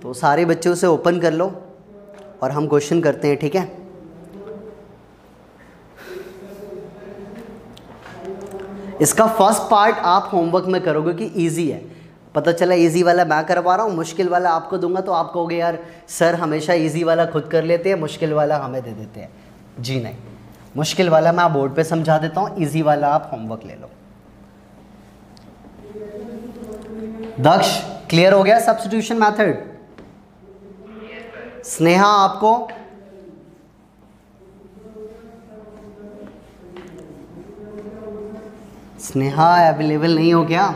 तो सारे बच्चे उसे ओपन कर लो और हम क्वेश्चन करते हैं, ठीक है। इसका फर्स्ट पार्ट आप होमवर्क में करोगे कि इजी है, पता चला इजी वाला मैं करवा रहा हूँ, मुश्किल वाला आपको दूंगा, तो आप कहोगे यार सर हमेशा इजी वाला खुद कर लेते हैं, मुश्किल वाला हमें दे देते हैं। जी नहीं, मुश्किल वाला मैं बोर्ड पे समझा देता हूँ, इजी वाला आप होमवर्क ले लो। दक्ष क्लियर हो गया सब्स्टिट्यूशन मेथड? स्नेहा आपको? स्नेहा अवेलेबल नहीं हो क्या?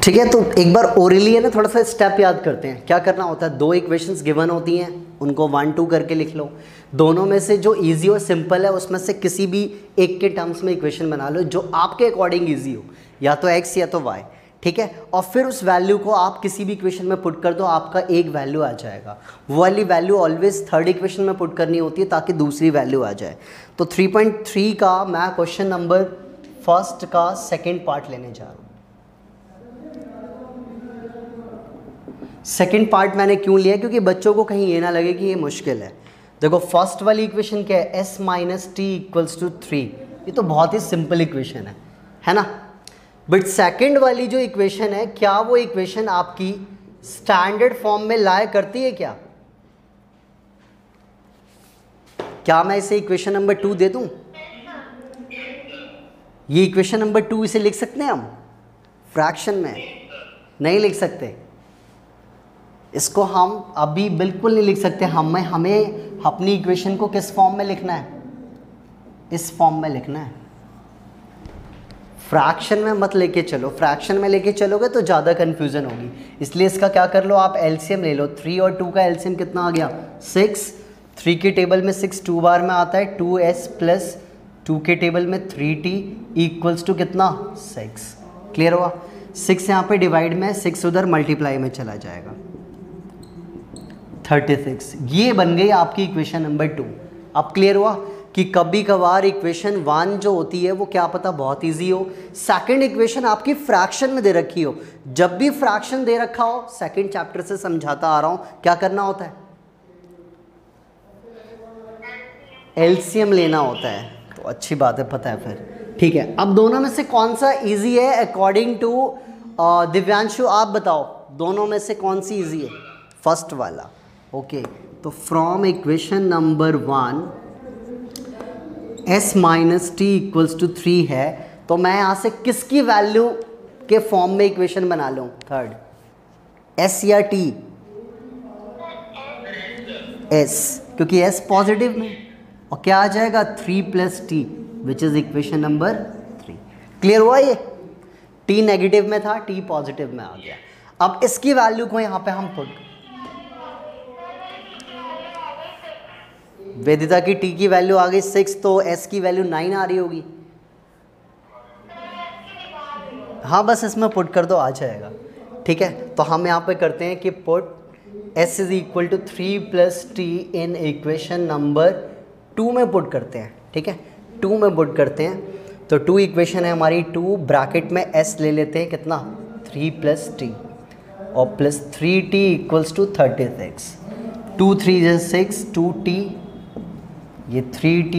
ठीक है, तो एक बार ओरली है ना थोड़ा सा स्टेप याद करते हैं। क्या करना होता है, दो इक्वेशंस गिवन होती हैं, उनको 1 2 करके लिख लो। दोनों में से जो इजी और सिंपल है उसमें से किसी भी एक के टर्म्स में इक्वेशन बना लो जो आपके अकॉर्डिंग इजी हो, या तो x या तो y। ठीक है, और फिर उस वैल्यू को आप किसी भी इक्वेशन में पुट कर दो, आपका एक वैल्यू आ जाएगा। वो वाली वैल्यू ऑलवेज थर्ड इक्वेशन में पुट करनी होती है ताकि दूसरी वैल्यू आ जाए। तो 3.3 का मैं क्वेश्चन नंबर फर्स्ट का सेकेंड पार्ट लेने जा रहा हूँ। सेकेंड पार्ट मैंने क्यों लिया, क्योंकि बच्चों को कहीं ये ना लगे कि ये मुश्किल है। देखो फर्स्ट वाली इक्वेशन क्या है, s minus t equals to 3, ये तो बहुत ही सिंपल इक्वेशन है ना। बट सेकेंड वाली जो इक्वेशन है, क्या वो इक्वेशन आपकी स्टैंडर्ड फॉर्म में लाया करती है क्या मैं इसे इक्वेशन नंबर 2 दे दूं? ये इक्वेशन नंबर 2 इसे लिख सकते हैं हम फ्रैक्शन में? नहीं लिख सकते, इसको हम अभी बिल्कुल नहीं लिख सकते। हमें अपनी इक्वेशन को किस फॉर्म में लिखना है, इस फॉर्म में लिखना है। फ्रैक्शन में मत लेके चलो, फ्रैक्शन में लेके चलोगे तो ज़्यादा कन्फ्यूज़न होगी। इसलिए इसका क्या कर लो, आप एलसीएम ले लो। 3 और 2 का एलसीएम कितना आ गया, 6। 3 के टेबल में 6 2 बार में आता है, 2s प्लस 2 के टेबल में 3t इक्वल्स टू कितना, 6। क्लियर हुआ? 6 यहाँ पे डिवाइड में, 6 उधर मल्टीप्लाई में चला जाएगा, 36। ये बन गई आपकी इक्वेशन नंबर 2। अब क्लियर हुआ कि कभी कभार इक्वेशन 1 जो होती है वो क्या पता बहुत इजी हो, सेकंड इक्वेशन आपकी फ्रैक्शन में दे रखी हो। जब भी फ्रैक्शन दे रखा हो, सेकंड चैप्टर से समझाता आ रहा हूं, क्या करना होता है, एलसीएम लेना होता है। तो अच्छी बात है, पता है फिर। ठीक है, अब दोनों में से कौन सा इजी है अकॉर्डिंग टू दिव्यांशु, आप बताओ दोनों में से कौन सी इजी है? फर्स्ट वाला। ओके, तो from equation number 1 s minus t equals to 3 है, तो मैं यहाँ से किसकी वैल्यू के फॉर्म में इक्वेशन बना लूँ? थर्ड, s या t? s, क्योंकि s पॉजिटिव में, और क्या आ जाएगा 3 plus T which is equation number 3। Clear हुआ? ये t नेगेटिव में था, t पॉजिटिव में आ गया। अब इसकी वैल्यू को यहाँ पे हम पुट, वेदिता की t की वैल्यू आ गई 6, तो s की वैल्यू 9 आ रही होगी। हाँ, बस इसमें पुट कर दो, आ जाएगा। ठीक है, तो हम यहाँ पे करते हैं कि put s is equal to 3 plus t in equation number 2 में पुट करते हैं। ठीक है, 2 में पुट करते हैं, तो 2 इक्वेशन है हमारी, 2 ब्रैकेट में s ले लेते हैं, कितना, 3 प्लस टी, और plus 3t equals to 36। 2 3 6, 2t, ये 3t,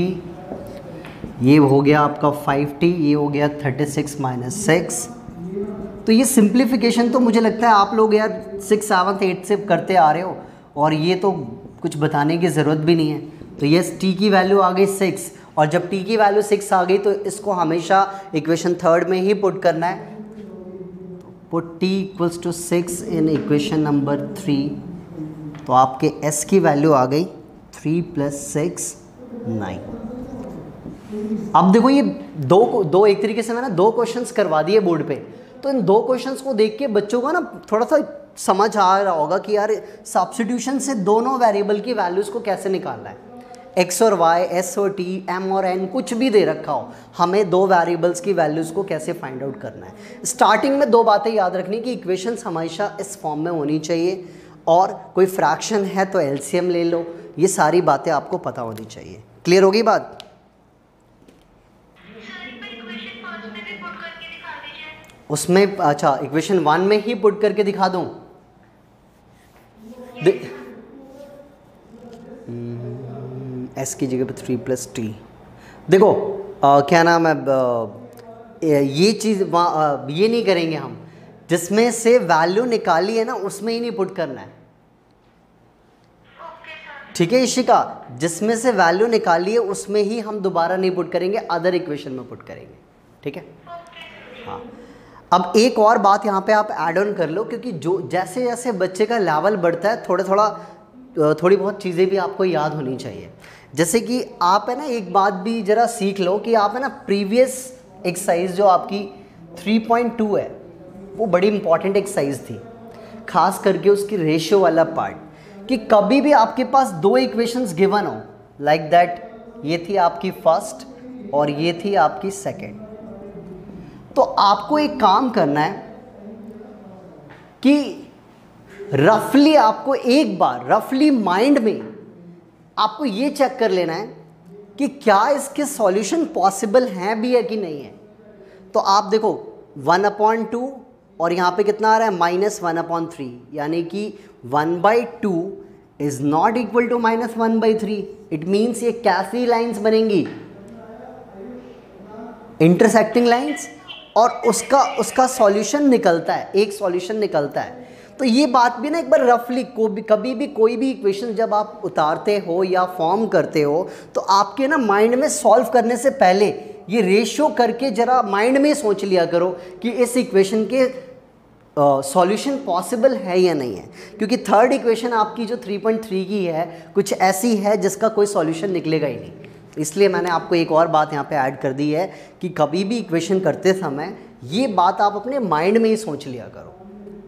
ये हो गया आपका 5t, ये हो गया 36 माइनस 6। तो ये सिंप्लीफिकेशन तो मुझे लगता है आप लोग यार 6 7 8 से करते आ रहे हो, और ये तो कुछ बताने की ज़रूरत भी नहीं है। तो ये t की वैल्यू आ गई 6, और जब t की वैल्यू 6 आ गई तो इसको हमेशा इक्वेशन थर्ड में ही पुट करना है। Put t equals to 6 in equation number 3, तो आपके s की वैल्यू आ गई 3 प्लस 6 9। अब देखो ये दो एक तरीके से मैंने 2 क्वेश्चंस करवा दिए बोर्ड पे, तो इन 2 क्वेश्चंस को देख के बच्चों को ना थोड़ा सा समझ आ रहा होगा कि यार सब्स्टिट्यूशन से दोनों वेरिएबल की वैल्यूज़ को कैसे निकालना है। x और y, s और t, m और n, कुछ भी दे रखा हो, हमें 2 वेरिएबल्स की वैल्यूज़ को कैसे फाइंड आउट करना है। स्टार्टिंग में 2 बातें याद रखनी कि इक्वेशंस हमेशा इस फॉर्म में होनी चाहिए, और कोई फ्रैक्शन है तो एलसीएम ले लो। ये सारी बातें आपको पता होनी चाहिए। क्लियर होगी बात? उसमें अच्छा, इक्वेशन 1 में ही पुट करके दिखा दूं? s की जगह पे 3 प्लस टी। देखो क्या नाम है, ये चीज़ ये नहीं करेंगे हम, जिसमें से वैल्यू निकाली है ना उसमें ही नहीं पुट करना है। ठीक है इशिका, जिसमें से वैल्यू निकाली है उसमें ही हम दोबारा नहीं पुट करेंगे, अदर इक्वेशन में पुट करेंगे। ठीक है, हाँ। अब एक और बात यहाँ पे आप ऐड ऑन कर लो, क्योंकि जो जैसे जैसे बच्चे का लेवल बढ़ता है थोड़ी बहुत चीज़ें भी आपको याद होनी चाहिए। जैसे कि आप है ना एक बात भी ज़रा सीख लो कि आप है ना प्रीवियस एक्सरसाइज जो आपकी 3.2 है वो बड़ी इंपॉर्टेंट एक्सरसाइज थी, खास करके उसकी रेशियो वाला पार्ट, कि कभी भी आपके पास दो इक्वेशंस गिवन हो लाइक दैट, ये थी आपकी फर्स्ट और ये थी आपकी सेकंड, तो आपको एक काम करना है कि रफली आपको एक बार रफली माइंड में आपको ये चेक कर लेना है कि क्या इसके सॉल्यूशन पॉसिबल हैं भी है कि नहीं है। तो आप देखो 1/2 और यहाँ पे कितना आ रहा है -1/3, यानी कि 1/2 is not equal to -1/3। It means ये कैसी लाइंस बनेंगी, इंटरसेक्टिंग लाइंस, और उसका सॉल्यूशन निकलता है, एक सॉल्यूशन निकलता है। तो ये बात भी ना एक बार रफली कभी भी कोई भी इक्वेशन जब आप उतारते हो या फॉर्म करते हो तो आपके ना माइंड में सॉल्व करने से पहले ये रेशियो करके जरा माइंड में सोच लिया करो कि इस इक्वेशन के सॉल्यूशन पॉसिबल है या नहीं है, क्योंकि थर्ड इक्वेशन आपकी जो 3.3 की है कुछ ऐसी है जिसका कोई सॉल्यूशन निकलेगा ही नहीं। इसलिए मैंने आपको एक और बात यहाँ पे ऐड कर दी है कि कभी भी इक्वेशन करते समय ये बात आप अपने माइंड में ही सोच लिया करो।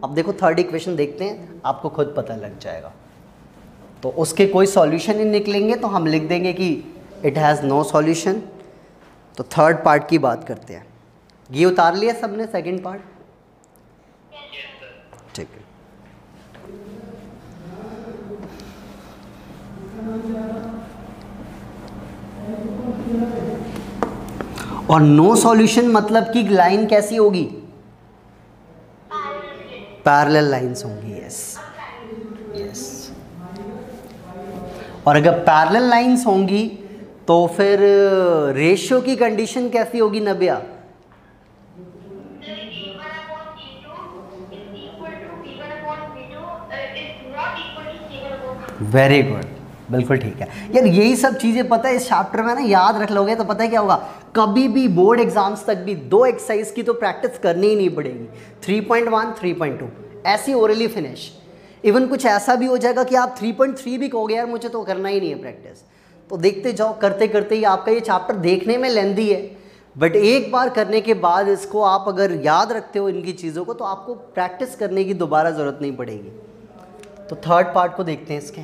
अब देखो थर्ड इक्वेशन देखते हैं, आपको खुद पता लग जाएगा। तो उसके कोई सॉल्यूशन नहीं निकलेंगे तो हम लिख देंगे कि इट हैज़ नो सॉल्यूशन। तो थर्ड पार्ट की बात करते हैं। ये उतार लिया सबने सेकंड पार्ट? ठीक है। और नो सॉल्यूशन मतलब कि लाइन कैसी होगी? पैरेलल लाइंस होंगी। Yes yes. और अगर पैरेलल लाइंस होंगी तो फिर रेशियो की कंडीशन कैसी होगी नव्या? वेरी गुड, बिल्कुल ठीक है यार। यही सब चीज़ें पता है इस चैप्टर में ना याद रख लोगे तो पता है क्या होगा, कभी भी बोर्ड एग्जाम्स तक भी दो एक्सरसाइज की तो प्रैक्टिस करनी ही नहीं पड़ेगी। 3.1 3.2 ऐसी ओरली फिनिश। इवन कुछ ऐसा भी हो जाएगा कि आप 3.3 भी कहोगे यार मुझे तो करना ही नहीं है प्रैक्टिस, तो देखते जाओ, करते करते ही आपका ये चैप्टर देखने में लेंदी है, बट एक बार करने के बाद इसको आप अगर याद रखते हो इनकी चीज़ों को तो आपको प्रैक्टिस करने की दोबारा ज़रूरत नहीं पड़ेगी। तो थर्ड पार्ट को देखते हैं इसके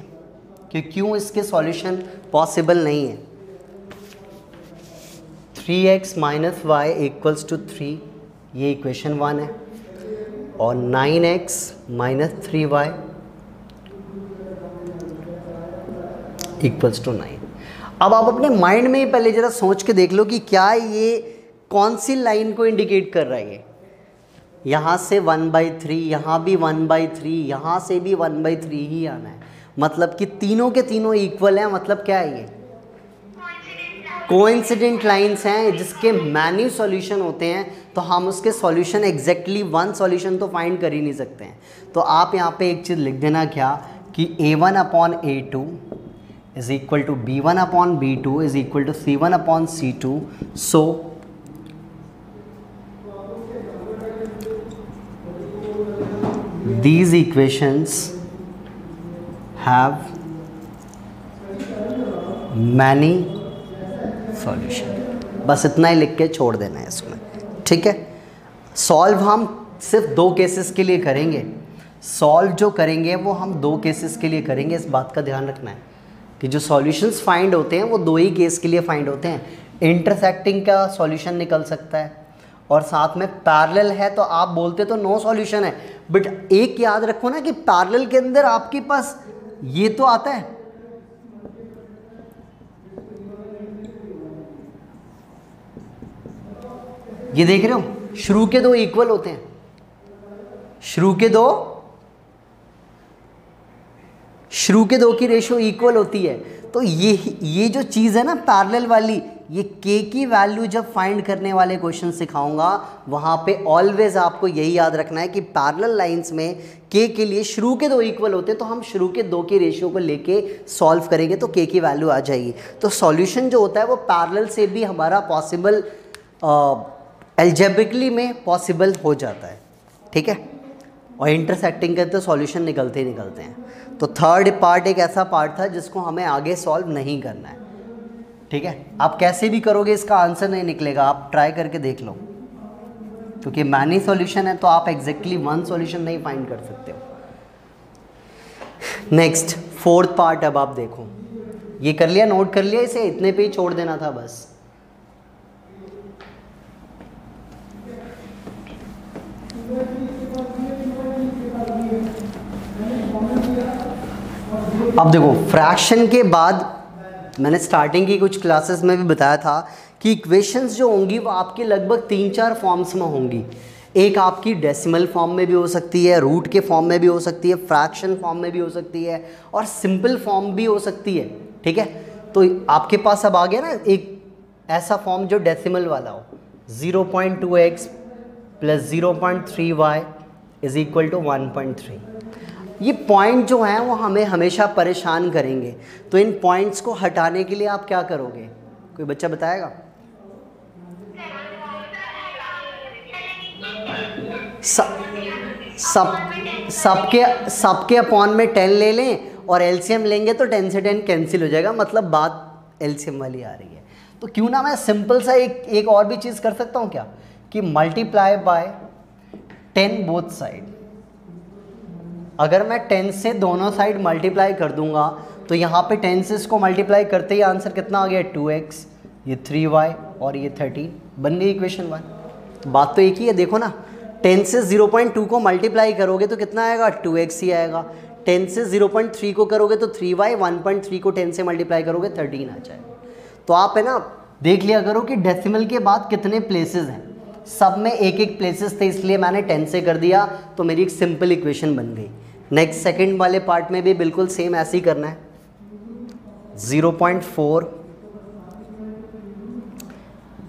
कि क्यों इसके सॉल्यूशन पॉसिबल नहीं है। 3x - y = 3, ये इक्वेशन 1 है, और 9x - 3y = 9। अब आप अपने माइंड में ही पहले ज़रा सोच के देख लो कि क्या ये कौन सी लाइन को इंडिकेट कर रहा है। ये यहाँ से 1/3, यहाँ भी 1/3, यहाँ से भी 1/3 ही आना है, मतलब कि तीनों के तीनों इक्वल हैं। मतलब क्या है ये? कोइंसिडेंट लाइंस हैं जिसके मैनी सॉल्यूशन होते हैं, तो हम उसके सॉल्यूशन एग्जैक्टली वन सॉल्यूशन तो फाइंड कर ही नहीं सकते हैं। तो आप यहाँ पे एक चीज़ लिख देना क्या कि A1/A2 = B1/B2 = C1/C2। So these equations have many solution। बस इतना ही लिख के छोड़ देना है इसमें, ठीक है। सॉल्व हम सिर्फ दो केसेस के लिए करेंगे, सॉल्व जो करेंगे वो हम दो केसेस के लिए करेंगे। इस बात का ध्यान रखना है कि जो सॉल्यूशंस फाइंड होते हैं वो दो ही केस के लिए फाइंड होते हैं। इंटरसेक्टिंग का सॉल्यूशन निकल सकता है और साथ में पैरेलल है तो आप बोलते तो नो सॉल्यूशन है, बट एक याद रखो ना कि पैरेलल के अंदर आपके पास ये तो आता है, ये देख रहे हो शुरू के दो इक्वल होते हैं, शुरू के दो की रेशियो इक्वल होती है। तो ये जो चीज़ है ना पैरेलल वाली, ये k की वैल्यू जब फाइंड करने वाले क्वेश्चन सिखाऊंगा वहाँ पे ऑलवेज आपको यही याद रखना है कि पैरेलल लाइंस में k के लिए शुरू के दो इक्वल होते हैं, तो हम शुरू के दो की रेशियो को लेके सॉल्व करेंगे तो k की वैल्यू आ जाएगी। तो सॉल्यूशन जो होता है वो पैरेलल से भी हमारा पॉसिबल एल्जेब्रिकली में पॉसिबल हो जाता है, ठीक है। और इंटरसेक्टिंग के तो सॉल्यूशन निकलते ही निकलते हैं। तो थर्ड पार्ट एक ऐसा पार्ट था जिसको हमें आगे सॉल्व नहीं करना है, ठीक है, आप कैसे भी करोगे इसका आंसर नहीं निकलेगा, आप ट्राई करके देख लो, क्योंकि मैनी सॉल्यूशन है तो आप एग्जैक्टली वन सॉल्यूशन नहीं फाइंड कर सकते हो। नेक्स्ट फोर्थ पार्ट, अब आप देखो, ये कर लिया, नोट कर लिया, इसे इतने पे ही छोड़ देना था बस। अब देखो, फ्रैक्शन के बाद मैंने स्टार्टिंग की कुछ क्लासेस में भी बताया था कि इक्वेशंस जो होंगी वो आपके लगभग 3-4 फॉर्म्स में होंगी। एक आपकी डेसिमल फॉर्म में भी हो सकती है, रूट के फॉर्म में भी हो सकती है, फ्रैक्शन फॉर्म में भी हो सकती है, और सिंपल फॉर्म भी हो सकती है। ठीक है, तो आपके पास अब आ गया ना एक ऐसा फॉर्म जो डेसिमल वाला हो, 0.2x + 0.3y = 1.3। ये पॉइंट जो हैं वो हमें हमेशा परेशान करेंगे, तो इन पॉइंट्स को हटाने के लिए आप क्या करोगे? कोई बच्चा बताएगा? सबके अपॉन में 10 ले लें और एलसीएम लेंगे तो 10 से 10 कैंसिल हो जाएगा, मतलब बात एलसीएम वाली आ रही है। तो क्यों ना मैं सिंपल सा एक और भी चीज़ कर सकता हूँ क्या, कि मल्टीप्लाई बाय 10 बोथ साइड। अगर मैं 10 से दोनों साइड मल्टीप्लाई कर दूंगा तो यहाँ पे 10 से इसको मल्टीप्लाई करते ही आंसर कितना आ गया? 2x, ये 3y और ये 13, बन गई इक्वेशन 1। तो बात तो एक ही है, देखो ना, 10 से 0.2 को मल्टीप्लाई करोगे तो कितना आएगा? 2x ही आएगा। 10 से 0.3 को करोगे तो 3y, 1.3 को 10 से मल्टीप्लाई करोगे 13 आ जाएगा। तो आप है ना देख लिया करो कि डेसिमल के बाद कितने प्लेसेस हैं, सब में एक एक प्लेसेस थे, इसलिए मैंने 10 से कर दिया तो मेरी एक सिंपल इक्वेशन बन गई। नेक्स्ट सेकंड वाले पार्ट में भी बिल्कुल सेम ऐसे ही करना है। 0.4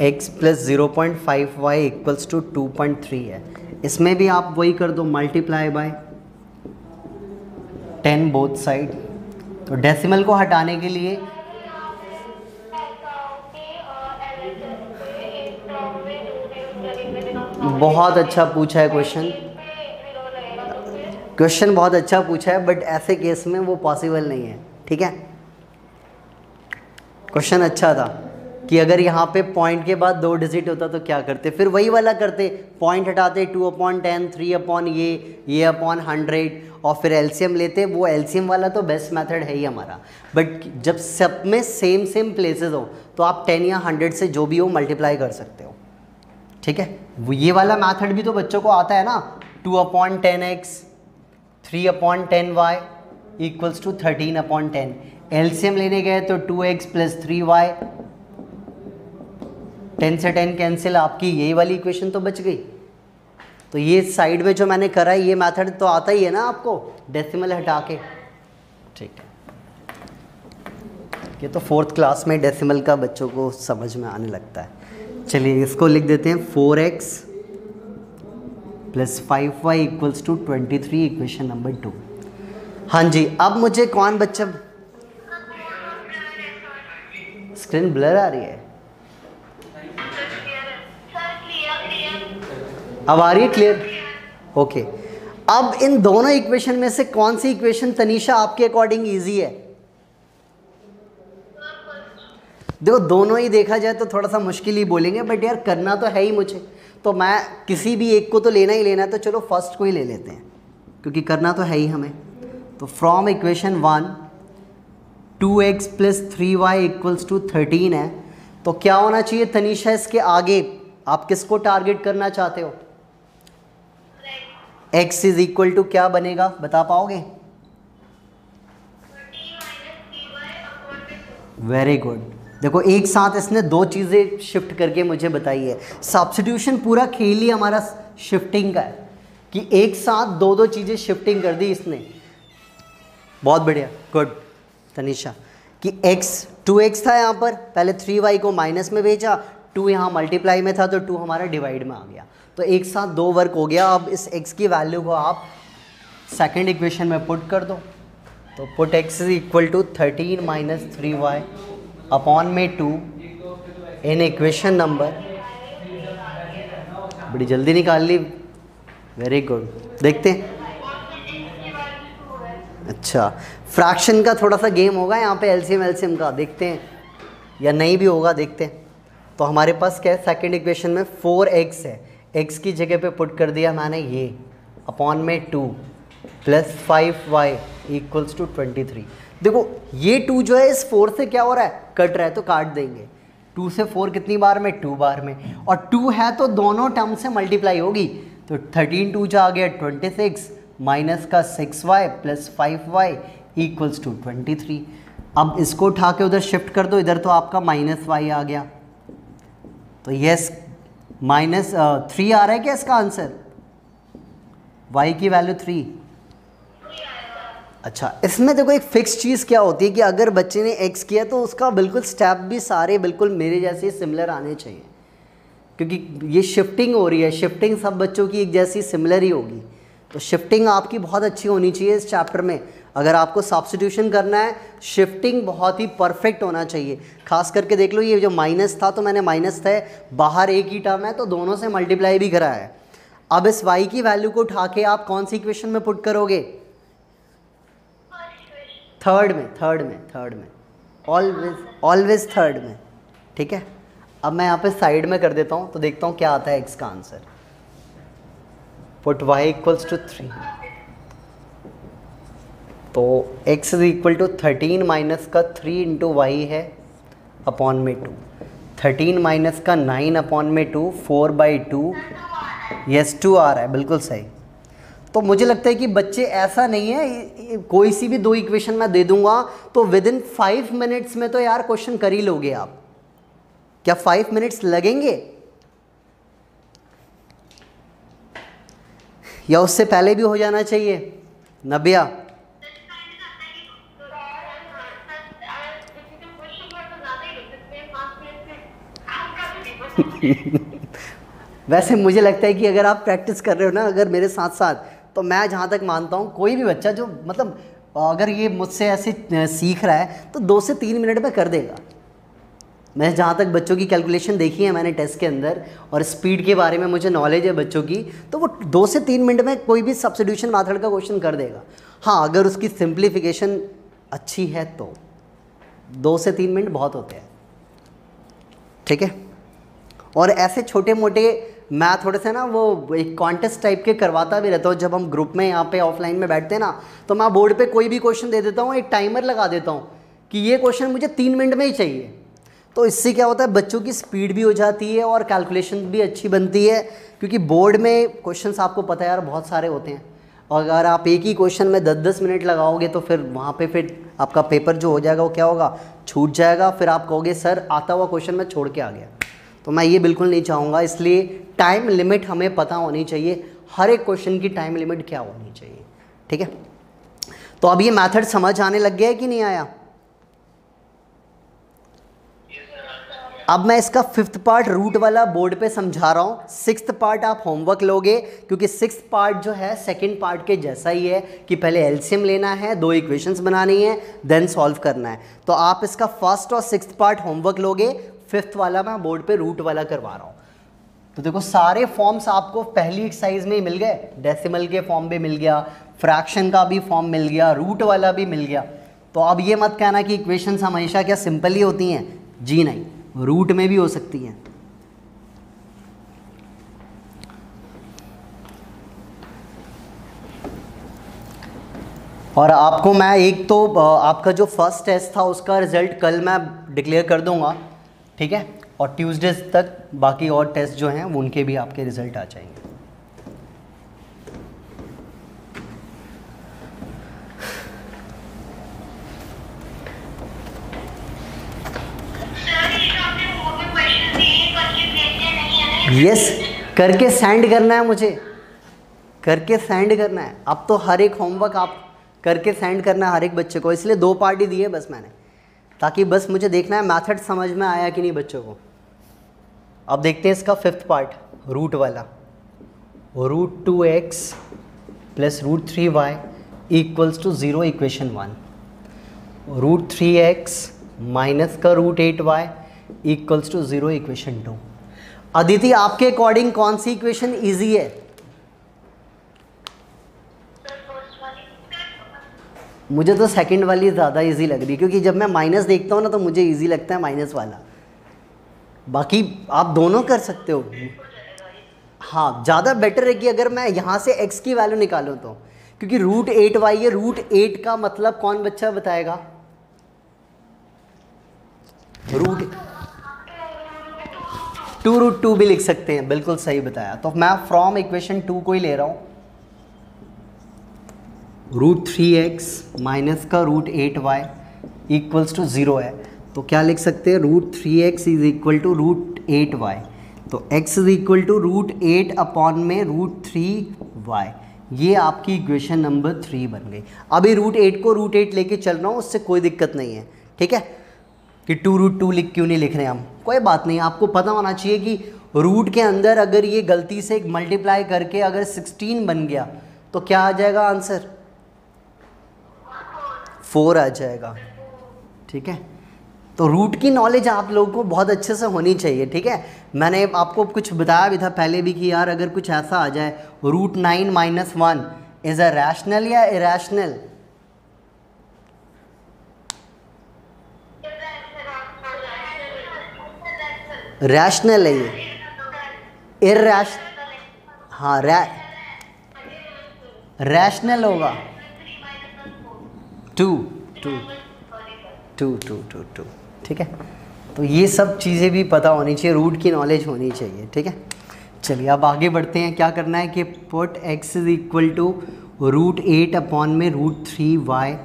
x + 0.5y = 2.3 है, इसमें भी आप वही कर दो, मल्टीप्लाई बाय 10 बोथ साइड। तो डेसिमल को हटाने के लिए बहुत अच्छा पूछा है क्वेश्चन बहुत अच्छा पूछा है, बट ऐसे केस में वो पॉसिबल नहीं है। ठीक है, क्वेश्चन अच्छा था कि अगर यहाँ पे पॉइंट के बाद 2 डिजिट होता तो क्या करते, फिर वही वाला करते, पॉइंट हटाते, 2/10, 3/, ये अपॉन 100 और फिर एलसीएम लेते। वो एलसीएम वाला तो बेस्ट मेथड है ही हमारा, बट जब सब में सेम प्लेसेस हो तो आप 10 या 100 से जो भी हो मल्टीप्लाई कर सकते हो। ठीक है, वो ये वाला मेथड भी तो बच्चों को आता है ना, 2/10x 3/10y = 13/10। एलसीएम लेने गए तो 2x + 3y, 10 से 10 कैंसिल, आपकी यही वाली इक्वेशन तो बच गई। तो ये साइड में जो मैंने करा है ये मेथड तो आता ही है ना आपको, डेसिमल हटा के। ठीक है, ये तो 4th क्लास में डेसिमल का बच्चों को समझ में आने लगता है। चलिए इसको लिख देते हैं, 4x + 5y = 23, इक्वेशन नंबर 2। हाँ जी, अब मुझे कौन बच्चा, स्क्रीन ब्लर आ रही है, अब आ रही है क्लियर? ओके, अब इन दोनों इक्वेशन में से कौन सी इक्वेशन तनीषा आपके अकॉर्डिंग इजी है? देखो दोनों ही देखा जाए तो थोड़ा सा मुश्किल ही बोलेंगे, बट यार करना तो है ही मुझे, तो मैं किसी भी एक को तो लेना ही लेना है, तो चलो फर्स्ट को ही ले लेते हैं क्योंकि करना तो है ही हमें। तो फ्रॉम इक्वेशन 1 2x + 3y = 13 है, तो क्या होना चाहिए तनीषा इसके आगे? आप किसको टारगेट करना चाहते हो? x = क्या बनेगा, बता पाओगे? Very good. देखो एक साथ इसने 2 चीज़ें शिफ्ट करके मुझे बताई है। सब्स्टिट्यूशन पूरा खेल ही हमारा शिफ्टिंग का है कि एक साथ 2 चीज़ें शिफ्टिंग कर दी इसने। बहुत बढ़िया, गुड तनीषा। कि x 2x था यहाँ पर, पहले 3y को माइनस में भेजा, 2 यहाँ मल्टीप्लाई में था तो 2 हमारा डिवाइड में आ गया, तो एक साथ 2 वर्क हो गया। अब इस x की वैल्यू को आप सेकेंड इक्वेशन में पुट कर दो, तो पुट x = 13 - 3y अपॉन में 2 इन इक्वेशन नंबर, बड़ी जल्दी निकाल ली, वेरी गुड। देखते हैं, अच्छा फ्रैक्शन का थोड़ा सा गेम होगा यहाँ पे, एलसीएम का देखते हैं। या नहीं भी होगा, देखते हैं। तो हमारे पास क्या है, सेकेंड इक्वेशन में 4x है, x की जगह पे पुट कर दिया मैंने ये अपॉन में 2 प्लस 5y इक्वल्स टू 23। देखो ये 2 जो है इस 4 से क्या हो रहा है, कट रहा है, तो काट देंगे। 2 से 4 कितनी बार में, 2 बार में, और 2 है तो दोनों टर्म से मल्टीप्लाई होगी, तो 13 2 जा गया 26 माइनस का 6y plus 5y equals to 23। अब इसको उठा के उधर शिफ्ट कर दो, इधर तो आपका माइनस y आ गया, तो यस माइनस 3 आ रहा है क्या इसका आंसर, y की वैल्यू 3। अच्छा, इसमें देखो एक फिक्स चीज़ क्या होती है कि अगर बच्चे ने x किया तो उसका बिल्कुल स्टेप भी सारे बिल्कुल मेरे जैसे सिमिलर आने चाहिए, क्योंकि ये शिफ्टिंग हो रही है, शिफ्टिंग सब बच्चों की एक जैसी सिमिलर ही होगी, तो शिफ्टिंग आपकी बहुत अच्छी होनी चाहिए इस चैप्टर में। अगर आपको सब्स्टिट्यूशन करना है, शिफ्टिंग बहुत ही परफेक्ट होना चाहिए। खास करके देख लो, ये जो माइनस था तो मैंने माइनस था, बाहर एक ही टर्म है तो दोनों से मल्टीप्लाई भी करा है। अब इस y की वैल्यू को उठा के आप कौन सी इक्वेशन में पुट करोगे, थर्ड में ऑलवेज थर्ड में, ठीक है। अब मैं यहाँ पे साइड में कर देता हूँ तो देखता हूँ क्या आता है x का answer. Put y equals to 3, तो x is equal to 13 minus का 3 इंटू वाई है अपॉन में 2, 13 माइनस का 9 अपॉन में 2, 4/2, यस 2 आ रहा है, बिल्कुल सही। तो मुझे लगता है कि बच्चे ऐसा नहीं है, कोई सी भी 2 इक्वेशन मैं दे दूंगा तो विद इन 5 मिनट्स में तो यार क्वेश्चन कर ही लोगे आप। क्या 5 मिनट्स लगेंगे या उससे पहले भी हो जाना चाहिए, नबिया? वैसे मुझे लगता है कि अगर आप प्रैक्टिस कर रहे हो ना अगर मेरे साथ साथ, तो मैं जहाँ तक मानता हूँ कोई भी बच्चा जो मतलब अगर ये मुझसे ऐसे सीख रहा है तो 2 से 3 मिनट में कर देगा। मैं जहाँ तक बच्चों की कैलकुलेशन देखी है मैंने टेस्ट के अंदर, और स्पीड के बारे में मुझे नॉलेज है बच्चों की, तो वो 2 से 3 मिनट में कोई भी सब्स्टिट्यूशन मेथड का क्वेश्चन कर देगा। हाँ, अगर उसकी सिंप्लीफिकेशन अच्छी है तो 2 से 3 मिनट बहुत होते हैं, ठीक है। और ऐसे छोटे मोटे मैं थोड़े से ना वो एक कॉन्टेस्ट टाइप के करवाता भी रहता हूँ। जब हम ग्रुप में यहाँ पे ऑफलाइन में बैठते हैं ना, तो मैं बोर्ड पे कोई भी क्वेश्चन दे देता हूँ, एक टाइमर लगा देता हूँ कि ये क्वेश्चन मुझे 3 मिनट में ही चाहिए। तो इससे क्या होता है, बच्चों की स्पीड भी हो जाती है और कैलकुलेशन भी अच्छी बनती है, क्योंकि बोर्ड में क्वेश्चंस आपको पता है यार बहुत सारे होते हैं, और अगर आप एक ही क्वेश्चन में 10-10 मिनट लगाओगे तो फिर वहाँ पे फिर आपका पेपर जो हो जाएगा वो क्या होगा, छूट जाएगा। फिर आप कहोगे सर आता हुआ क्वेश्चन मैं छोड़ के आ गया। तो मैं ये बिल्कुल नहीं चाहूँगा, इसलिए टाइम लिमिट हमें पता होनी चाहिए, हर एक क्वेश्चन की टाइम लिमिट क्या होनी चाहिए, ठीक है। तो अब ये मेथड समझ आने लग गया है कि नहीं आया? अब मैं इसका 5th पार्ट रूट वाला बोर्ड पे समझा रहा हूँ। 6th पार्ट आप होमवर्क लोगे, क्योंकि 6th पार्ट जो है 2nd पार्ट के जैसा ही है कि पहले एलसीएम लेना है, 2 इक्वेशंस बनानी है, देन सॉल्व करना है। तो आप इसका 1st और 6th पार्ट होमवर्क लोगे, 5th वाला मैं बोर्ड पे रूट वाला करवा रहा हूँ। तो देखो सारे फॉर्म्स आपको पहली एक्सरसाइज में ही मिल गए, डेसिमल के फॉर्म भी मिल गया, फ्रैक्शन का भी फॉर्म मिल गया, रूट वाला भी मिल गया। तो अब ये मत कहना कि इक्वेशंस हमेशा क्या सिंपल ही होती हैं, जी नहीं, रूट में भी हो सकती हैं। और आपको मैं एक तो आपका जो फर्स्ट टेस्ट था उसका रिजल्ट कल मैं डिक्लेयर कर दूंगा, ठीक है, और ट्यूसडे तक बाकी और टेस्ट जो हैं उनके भी आपके रिजल्ट आ जाएंगे। यस, करके सेंड करना है, मुझे करके सेंड करना है। अब तो हर एक होमवर्क आप करके सेंड करना है हर एक बच्चे को, इसलिए 2 पार्ट ही दिए बस मैंने, ताकि बस मुझे देखना है मेथड समझ में आया कि नहीं बच्चों को। अब देखते हैं इसका 5th पार्ट रूट वाला। Root 2x plus root 3y equals to 0 equation 1। Root 3x minus का root 8y equals to 0 equation 2। Aditi आपके अकॉर्डिंग कौन सी इक्वेशन इजी है? मुझे तो सेकंड वाली ज़्यादा इजी लग रही है, क्योंकि जब मैं माइनस देखता हूँ ना तो मुझे इजी लगता है माइनस वाला। बाकी आप दोनों कर सकते हो। हाँ, ज़्यादा बेटर है कि अगर मैं यहाँ से x की वैल्यू निकालूँ तो, क्योंकि √8y है, √8 का मतलब कौन बच्चा बताएगा? √2 भी लिख सकते हैं, बिल्कुल सही बताया। तो मैं फ्रॉम इक्वेशन 2 को ही ले रहा हूँ। √3x माइनस का √8y इक्वल्स टू 0 है, तो क्या लिख सकते हैं? √3x is equal to √8y। तो x is equal to √8 upon में √3y। ये आपकी इक्वेशन नंबर 3 बन गई। अभी √8 को √8 लेके चल रहा हूँ, उससे कोई दिक्कत नहीं है, ठीक है? कि 2√2 क्यों नहीं लिख रहे हम, कोई बात नहीं। आपको पता होना चाहिए कि रूट के अंदर अगर ये गलती से मल्टीप्लाई करके अगर 16 बन गया तो क्या आ जाएगा आंसर? 4 आ जाएगा, ठीक है? तो रूट की नॉलेज आप लोगों को बहुत अच्छे से होनी चाहिए, ठीक है? मैंने आपको कुछ बताया भी था पहले भी कि यार अगर कुछ ऐसा आ जाए √9 - 1 इज अ रैशनल या इरैशनल? रैशनल है ये, हाँ रैशनल होगा। 2 2 2 2 2 2, ठीक है? तो ये सब चीज़ें भी पता होनी चाहिए, रूट की नॉलेज होनी चाहिए, ठीक है? चलिए अब आगे बढ़ते हैं। क्या करना है कि put x is equal to √8 upon में √3y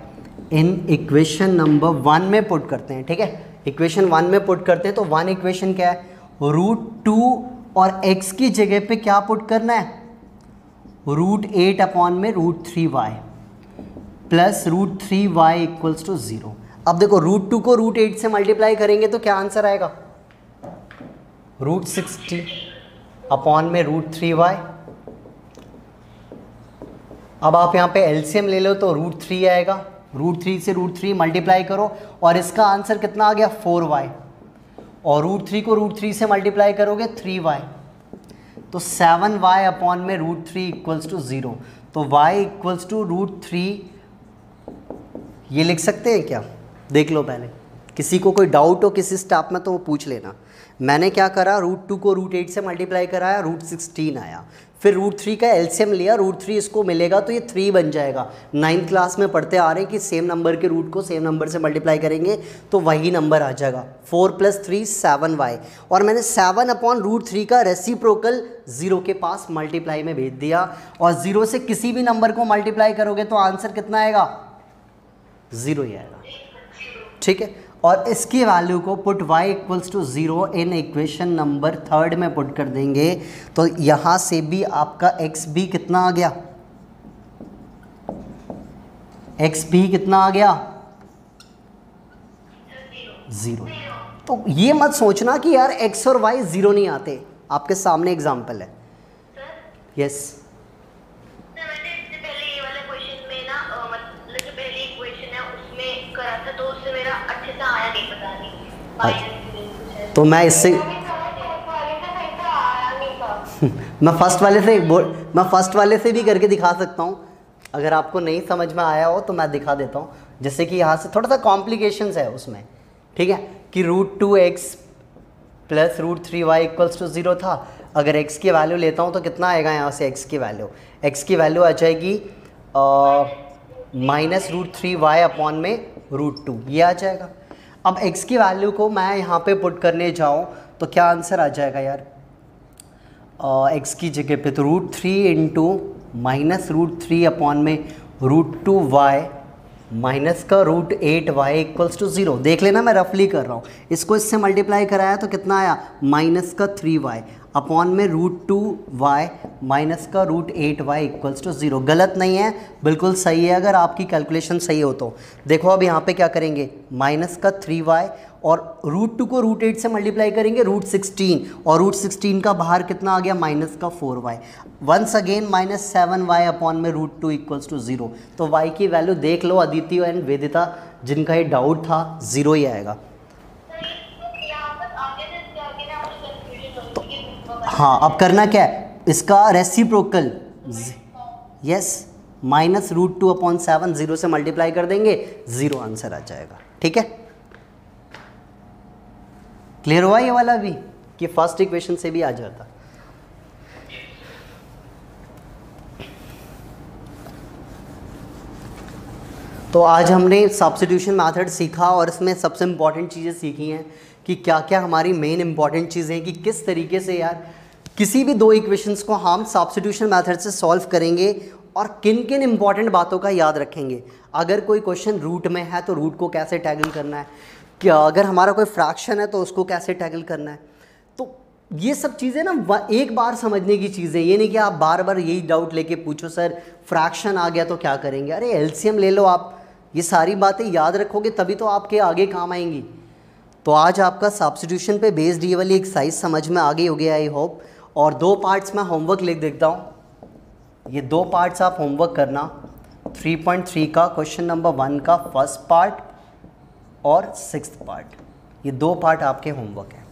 इन इक्वेशन नंबर 1 में पुट करते हैं, ठीक है? इक्वेशन 1 में पुट करते हैं तो 1 इक्वेशन क्या है? √2 और x की जगह पे क्या पुट करना है? √8 अपॉन में √3y plus √3y equals to 0। अब देखो √2 को √8 से मल्टीप्लाई करेंगे तो क्या आंसर आएगा? √60 अपॉन में √3y। अब आप यहाँ पे एलसीएम ले लो तो √3 आएगा, √3 से √3 मल्टीप्लाई करो और इसका आंसर कितना आ गया? 4y। और √3 को √3 से मल्टीप्लाई करोगे 3y, तो 7y अपॉन में √3 इक्वल्स टू 0। तो y इक्वल्स टू √3 ये लिख सकते हैं क्या? देख लो पहले, किसी को कोई डाउट हो किसी स्टेप में तो वो पूछ लेना। मैंने क्या करा, √2 को √8 से मल्टीप्लाई कराया, √16 आया, फिर √3 का एलसीएम लिया, √3 इसको मिलेगा तो ये 3 बन जाएगा। 9th क्लास में पढ़ते आ रहे हैं कि सेम नंबर के रूट को सेम नंबर से मल्टीप्लाई करेंगे तो वही नंबर आ जाएगा। 4 + 3 7y, और मैंने 7 अपॉन √3 का रेसिप्रोकल 0 के पास मल्टीप्लाई में भेज दिया, और 0 से किसी भी नंबर को मल्टीप्लाई करोगे तो आंसर कितना आएगा? 0 ही आएगा, ठीक है? और इसकी वैल्यू को put y equals to 0 in equation number 3 में पुट कर देंगे तो यहाँ से भी आपका x भी कितना आ गया? x भी कितना आ गया? 0। तो ये मत सोचना कि यार x और y 0 नहीं आते, आपके सामने एग्जाम्पल है। यस तो मैं इससे मैं फर्स्ट वाले से भी करके दिखा सकता हूँ, अगर आपको नहीं समझ में आया हो तो मैं दिखा देता हूँ। जैसे कि यहाँ से थोड़ा सा कॉम्प्लिकेशंस है उसमें, ठीक है? कि √2x plus √3y equals to 0 था। अगर x की वैल्यू लेता हूँ तो कितना आएगा? यहाँ से x की वैल्यू आ जाएगी -√3y अपॉन में √2, ये आ जाएगा। अब x की वैल्यू को मैं यहाँ पे पुट करने जाऊँ तो क्या आंसर आ जाएगा यार? x की जगह पे तो √3 इंटू -√3 अपॉन में √2y माइनस का √8y इक्वल्स टू 0। देख लेना मैं रफली कर रहा हूँ, इसको इससे मल्टीप्लाई कराया तो कितना आया? माइनस का 3y अपॉन में √2y माइनस का √8y इक्वल्स टू 0। गलत नहीं है, बिल्कुल सही है अगर आपकी कैलकुलेशन सही हो तो। देखो अब यहाँ पे क्या करेंगे? माइनस का 3y और √2 को √8 से मल्टीप्लाई करेंगे √16, और √16 का बाहर कितना आ गया? माइनस का 4y। Once again -7y upon में √2 इक्वल्स टू 0। तो y की वैल्यू देख लो अदिति एंड वेदिता, जिनका ये डाउट था 0 ही आएगा। हाँ अब करना क्या है? इसका रेसिप्रोकल, यस -√2/7 0 से मल्टीप्लाई कर देंगे, 0 आंसर आ जाएगा। ठीक है, क्लियर हुआ ये वाला भी कि फर्स्ट इक्वेशन से भी आ जाता। तो आज हमने सब्स्टिट्यूशन मेथड सीखा और इसमें सबसे इम्पॉर्टेंट चीज़ें सीखी हैं कि क्या क्या हमारी मेन इंपॉर्टेंट चीज़ें हैं, कि किस तरीके से यार किसी भी दो इक्वेशंस को हम सब्स्टिट्यूशन मेथड से सॉल्व करेंगे और किन किन इंपॉर्टेंट बातों का याद रखेंगे। अगर कोई क्वेश्चन रूट में है तो रूट को कैसे टैकल करना है, क्या अगर हमारा कोई फ्रैक्शन है तो उसको कैसे टैकल करना है। तो ये सब चीज़ें ना एक बार समझने की चीज़ें, ये नहीं कि आप बार बार यही डाउट लेके पूछो सर फ्रैक्शन आ गया तो क्या करेंगे, अरे एलसीएम ले लो आप। ये सारी बातें याद रखोगे तभी तो आपके आगे काम आएंगी। तो आज आपका सब्स्टिट्यूशन पे बेस्ड ये वाली एक्सरसाइज समझ में आ गई होगी आई होप। और दो पार्ट्स में होमवर्क लिख देता हूँ, ये दो पार्ट्स आप होमवर्क करना। 3.3 का क्वेश्चन नंबर 1 का फर्स्ट पार्ट और 6th पार्ट, ये दो पार्ट आपके होमवर्क हैं।